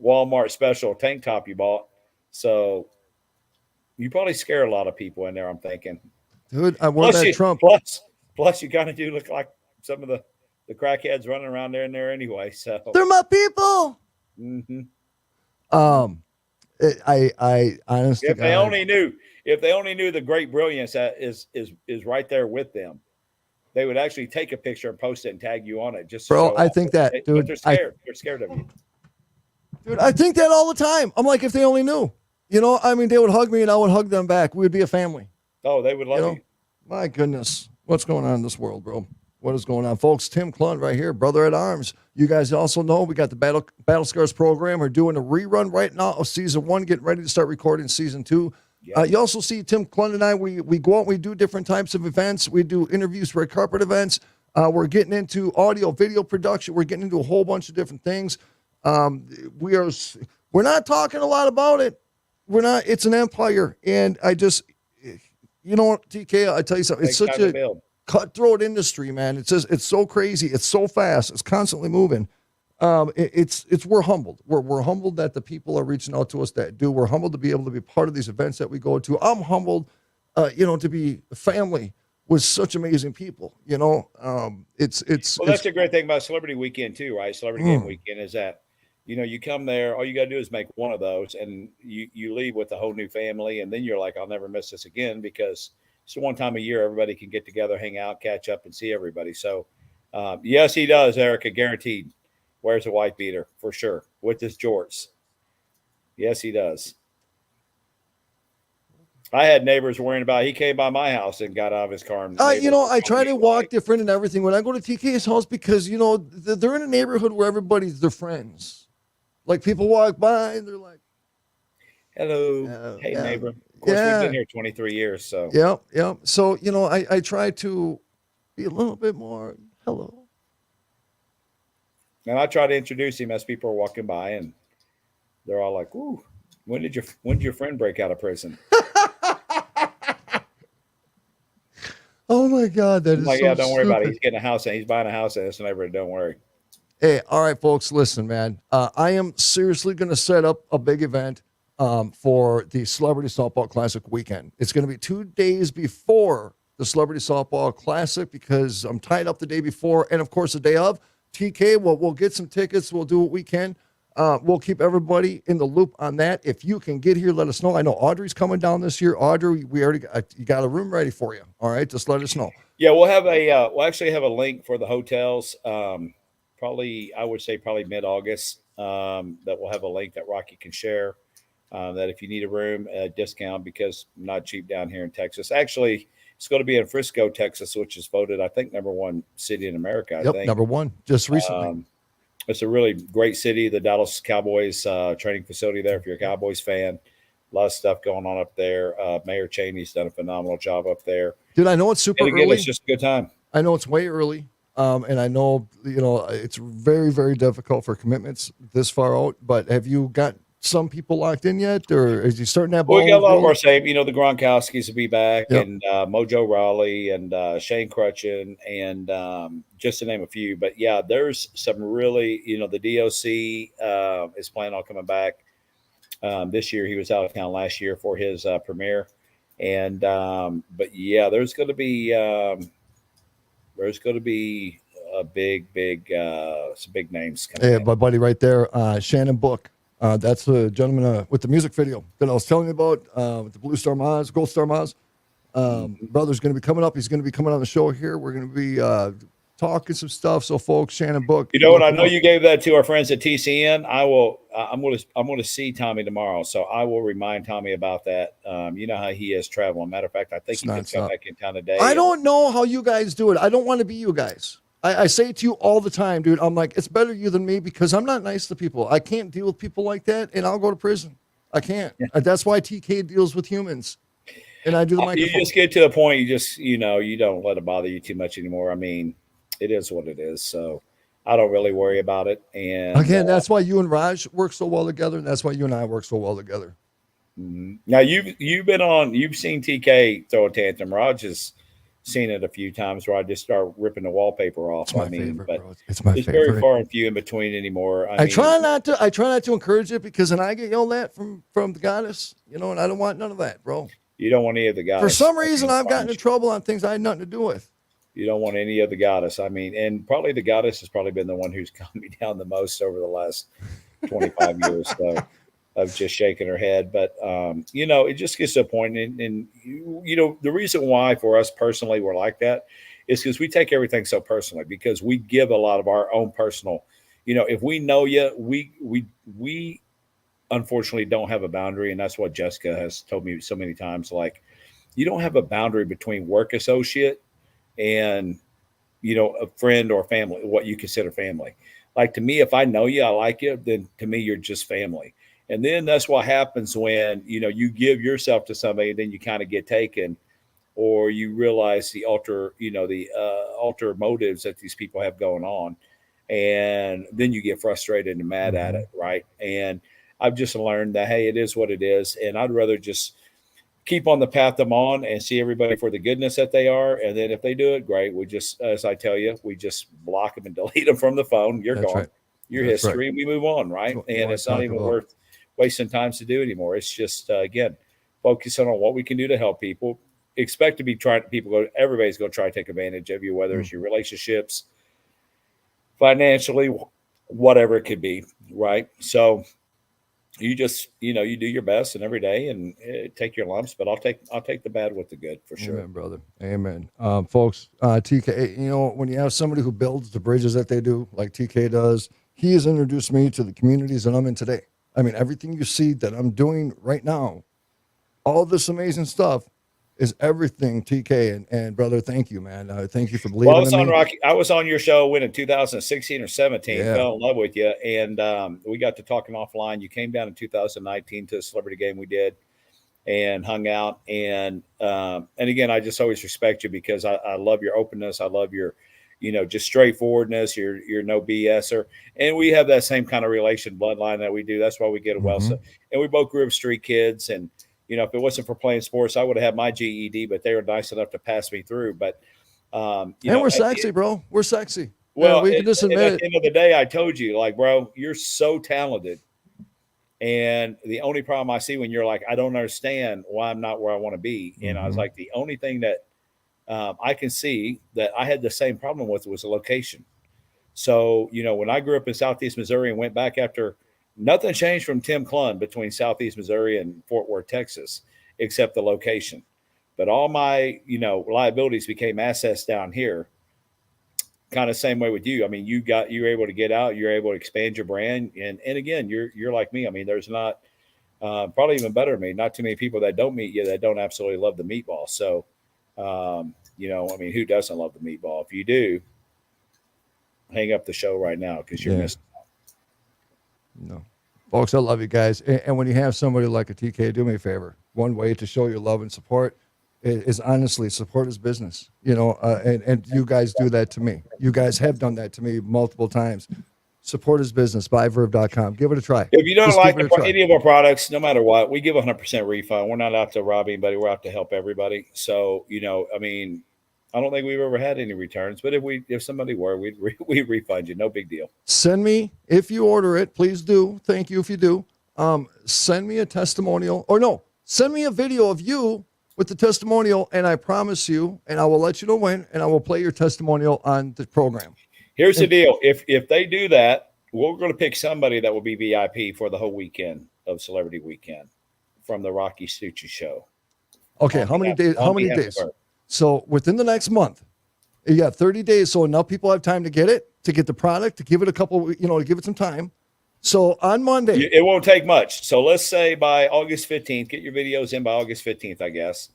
Walmart special tank top you bought. So you probably scare a lot of people in there, I'm thinking. Dude, I wore that Trump. Plus, you kind of do look like some of the crackheads running around there in there anyway. So they're my people. Mm-hmm. I honestly, if they only knew the great brilliance that is right there with them, they would actually take a picture and post it and tag you on it. Just bro, I think that, dude. But they're scared. They're scared of you, dude. I think that all the time. I'm like, if they only knew, I mean, they would hug me and I would hug them back. We would be a family. Oh, they would love you. My goodness, what's going on in this world, bro? What is going on, folks? Tim Klund right here, brother at arms. You guys also know we got the Battle Scars program. We're doing a rerun right now of season 1, getting ready to start recording season 2. Yep. You also see Tim Klund and I, we go out, we do different types of events. We do interviews, red carpet events. We're getting into audio, video production. We're getting into a whole bunch of different things. We're not talking a lot about it. It's an empire. And I just, TK, I tell you something. It's such a cutthroat industry, man. It's so crazy. It's so fast. It's constantly moving. We're humbled. We're humbled that the people are reaching out to us that do. We're humbled to be able to be part of these events that we go to. I'm humbled, to be a family with such amazing people. That's a great thing about Celebrity Weekend too, right? Celebrity Game Weekend is that, you come there, all you got to do is make one of those, and you leave with a whole new family, and then you're like, I'll never miss this again, because it's the one time a year everybody can get together, hang out, catch up, and see everybody. So, yes, he does, Erica, guaranteed. Wears a white beater for sure with his jorts. Yes, he does. I had neighbors worrying about. He came by my house and got out of his car. And I try to walk different and everything when I go to TK's house because they're in a neighborhood where everybody's their friends. Like people walk by and they're like, "Hello, hey neighbor." Of course, we've been here 23 years, so Yep. So I try to be a little bit more hello. And I try to introduce him as people are walking by, and they're all like, "Ooh, when did your friend break out of prison?" Oh my God, that is yeah, don't worry about it. He's getting a house, and he's buying a house in this neighborhood. Don't worry. Hey, all right, folks, listen, man. I am seriously going to set up a big event for the Celebrity Softball Classic weekend. It's going to be 2 days before the Celebrity Softball Classic because I'm tied up the day before, and of course the day of. TK, we'll get some tickets. We'll do what we can. We'll keep everybody in the loop on that. If you can get here, let us know. I know Audrey's coming down this year. Audrey, we already got a room ready for you. All right, just let us know. Yeah, we'll actually have a link for the hotels. Probably mid-August. That we'll have a link that Rocky can share. that if you need a room, a discount because not cheap down here in Texas. Actually, it's going to be in Frisco, Texas, which is voted, I think, #1 city in America. I Yep, think. number one, just recently. It's a really great city. The Dallas Cowboys training facility there. If you're a Cowboys fan, a lot of stuff going on up there. Mayor Cheney's done a phenomenal job up there. Dude, I know it's super And again, early. it's just a good time. I know it's way early. And I know, it's very, very difficult for commitments this far out. But have you got some people locked in yet? Or is you starting to have Well, we got a lot balls of our same. The Gronkowskis will be back, Yep. and Mojo Raleigh, and Shane Crutchin, and just to name a few. But yeah, there's some really, the DOC is planning on coming back this year. He was out of town last year for his premiere, and but yeah, there's going to be some big names coming. Yeah, in. my buddy right there, Shannon Book. That's the gentleman with the music video that I was telling you about with the Blue Star Maz, Gold Star Maz. Brother's going to be coming up. He's going to be coming on the show here. We're going to be talking some stuff. So, folks, Shannon Book. You know what? I know you gave that to our friends at TCN. I will. I'm going to see Tommy tomorrow, so I will remind Tommy about that. You know how he is traveling. Matter of fact, I think he could come back in town today. I don't know how you guys do it. I don't want to be you guys. I say it to you all the time, dude. I'm like, it's better you than me because I'm not nice to people. I can't deal with people like that, and I'll go to prison. I can't. That's why TK deals with humans, and I do the microphone. You just get to a point. You just you don't let it bother you too much anymore. I mean, it is what it is. So I don't really worry about it. And again, that's why you and Raj work so well together, and that's why you and I work so well together. Now you've seen TK throw a tantrum. Raj has seen it a few times where I just start ripping the wallpaper off. It's my favorite, but bro. It's my favorite. Very far and few in between anymore. I try not to encourage it because then I get yelled at from the goddess, and I don't want none of that, bro. You don't want any of the goddess. For some reason, I've gotten in trouble on things I had nothing to do with. You don't want any of the goddess. I mean, and probably the goddess has probably been the one who's calmed me down the most over the last 25 years. So of just shaking her head. But, it just gets to a point. And the reason why for us personally we're like that is because we take everything so personally because we give a lot of our own personal, if we know you, we unfortunately don't have a boundary. And that's what Jessica has told me so many times. Like, you don't have a boundary between work associate and, a friend or family, what you consider family. Like, to me, if I know you, I like you, then to me, you're just family. And then that's what happens when, you give yourself to somebody and then you kind of get taken or you realize the alter motives that these people have going on. And then you get frustrated and mad at it. Right. And I've just learned that, hey, it is what it is. And I'd rather just keep on the path I'm on and see everybody for the goodness that they are. And then if they do it, great. We just, as I tell you, we just block them and delete them from the phone. You're gone. Right. Your history. Right. And we move on. Right. And it's not even worth wasting time to do anymore. It's just, again, focusing on what we can do to help people. Expect to be everybody's going to try to take advantage of you, whether it's your relationships, financially, whatever it could be. Right. So you just, you do your best and every day and take your lumps, but I'll take the bad with the good for sure. Amen, brother. Amen. Folks, TK, when you have somebody who builds the bridges that they do, like TK does, he has introduced me to the communities that I'm in today. I mean, everything you see that I'm doing right now, all this amazing stuff is everything TK. And brother, thank you, man. Thank you for believing in me. Rocky. I was on your show in 2016 or 17, fell in love with you. And we got to talking offline. You came down in 2019 to a celebrity game we did and hung out. And again, I just always respect you because I love your openness. I love your, just straightforwardness. You're no BSer. And we have that same kind of bloodline that we do. That's why we get well. So, and we both grew up street kids. And, if it wasn't for playing sports, I would have had my GED, but they were nice enough to pass me through. But, we're sexy, bro. We're sexy. Well, we can just admit at the end of the day, I told you, like, bro, you're so talented. And the only problem I see when you're like, I don't understand why I'm not where I want to be. And I was like, the only thing that I can see that I had the same problem with was the location. So, when I grew up in Southeast Missouri and went back after, nothing changed from Tim Klund between Southeast Missouri and Fort Worth, Texas, except the location. But all my, liabilities became assets down here. Kind of same way with you. I mean, you're able to get out, you're able to expand your brand. And again, you're like me. I mean, there's not Probably even better than me. Not too many people that don't meet you that don't absolutely love the meatball. So, I mean, who doesn't love the meatball? If you do, hang up the show right now because you're missing. No. Folks, I love you guys. And when you have somebody like a TK, do me a favor. One way to show your love and support is honestly support his business. And you guys do that to me. You guys have done that to me multiple times. Support his business, buyverb.com. Give it a try. If you don't like any of our products, no matter what, we give 100% refund. We're not out to rob anybody. We're out to help everybody. So, I mean, I don't think we've ever had any returns, but if somebody were, we'd refund you. No big deal. Send me, if you order it, please do. Thank you if you do. Send me a testimonial, or no, send me a video of you with the testimonial, and I promise you, and I will let you know when, and I will play your testimonial on the program. Here's the deal. If they do that, we're going to pick somebody that will be VIP for the whole weekend of Celebrity Weekend from the Rocky Stucci Show. Okay, how many days? How many days? So within the next month, you got 30 days. So enough people have time to get it, to get the product, to give it a couple, to give it some time. So on Monday, it won't take much. So let's say by August 15th, get your videos in by August 15th, I guess.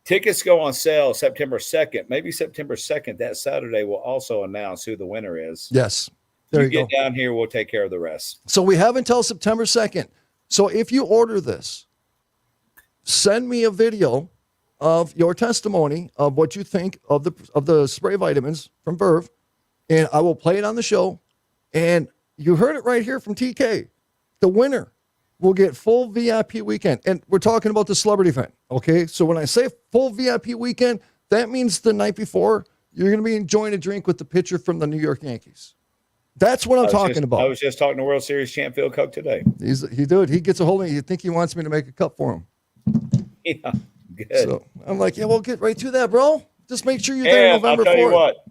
Tickets go on sale September 2nd. Maybe September 2nd, that Saturday, we'll also announce who the winner is. Yes. There you get down here, we'll take care of the rest. So we have until September 2nd. So if you order this, send me a video of your testimony of what you think of the spray vitamins from Verve, and I will play it on the show. And you heard it right here from TK. The winner will get full VIP weekend. And we're talking about the celebrity event, okay? So when I say full VIP weekend, that means the night before, you're going to be enjoying a drink with the pitcher from the New York Yankees. That's what I'm talking about. I was just talking to World Series champ Phil Coke today. He gets a hold of me. You think he wants me to make a cup for him. Yeah, good. So I'm like, yeah, we'll get right to that, bro. Just make sure you're there November 4th. I'll tell you what.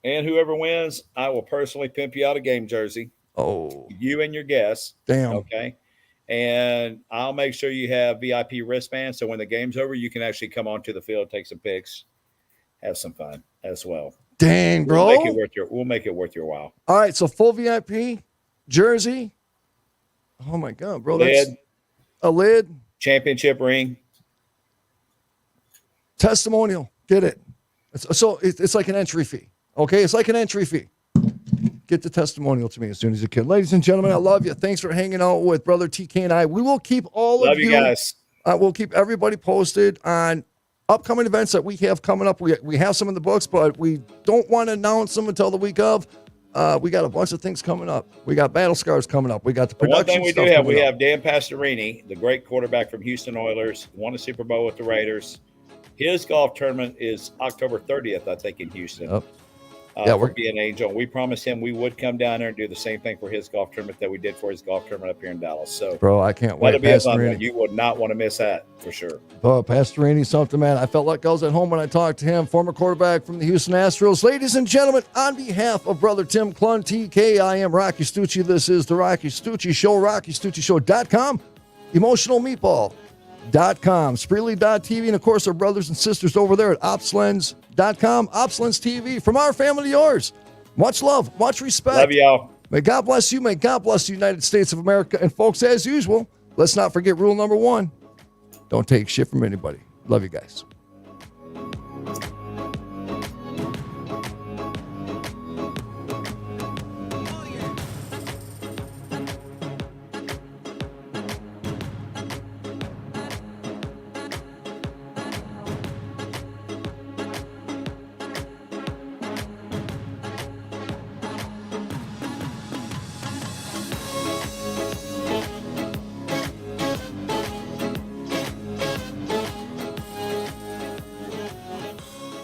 And whoever wins, I will personally pimp you out a game jersey. Oh. You and your guests. Damn. Okay. And I'll make sure you have VIP wristbands. So when the game's over, you can actually come onto the field, take some pics, have some fun as well. Dang, bro. We'll make it worth your while. All right. So full VIP jersey. Oh my God, bro. That's a lid. Championship ring. Testimonial. Get it. It's like an entry fee. Okay. It's like an entry fee. Get the testimonial to me as soon as you can. Ladies and gentlemen, I love you. Thanks for hanging out with Brother TK and I. We will keep all of you guys. We'll keep everybody posted on upcoming events that we have coming up. We have some in the books, but we don't want to announce them until the week of. We got a bunch of things coming up. We got Battle Scars coming up. We got the production. One thing we have Dan Pastorini, the great quarterback from Houston Oilers, won a Super Bowl with the Raiders. His golf tournament is October 30th, I think, in Houston. Yep. For being Angel. We promised him we would come down there and do the same thing for his golf tournament that we did for his golf tournament up here in Dallas. So, bro, I can't wait. You would not want to miss that for sure. Oh, Pastorini, something, man. I felt like I was at home when I talked to him, former quarterback from the Houston Astros. Ladies and gentlemen, on behalf of Brother Tim Klund, TK, I am Rocky Stucci. This is the Rocky Stucci Show, RockyStucciShow.com, EmotionalMeatball.com, Spreely.tv, and of course our brothers and sisters over there at OpsLens.com, OpsLens TV. From our family to yours, much love, much respect. Love y'all. May God bless you. May God bless the United States of America. And folks, as usual, let's not forget rule number 1. Don't take shit from anybody. Love you guys.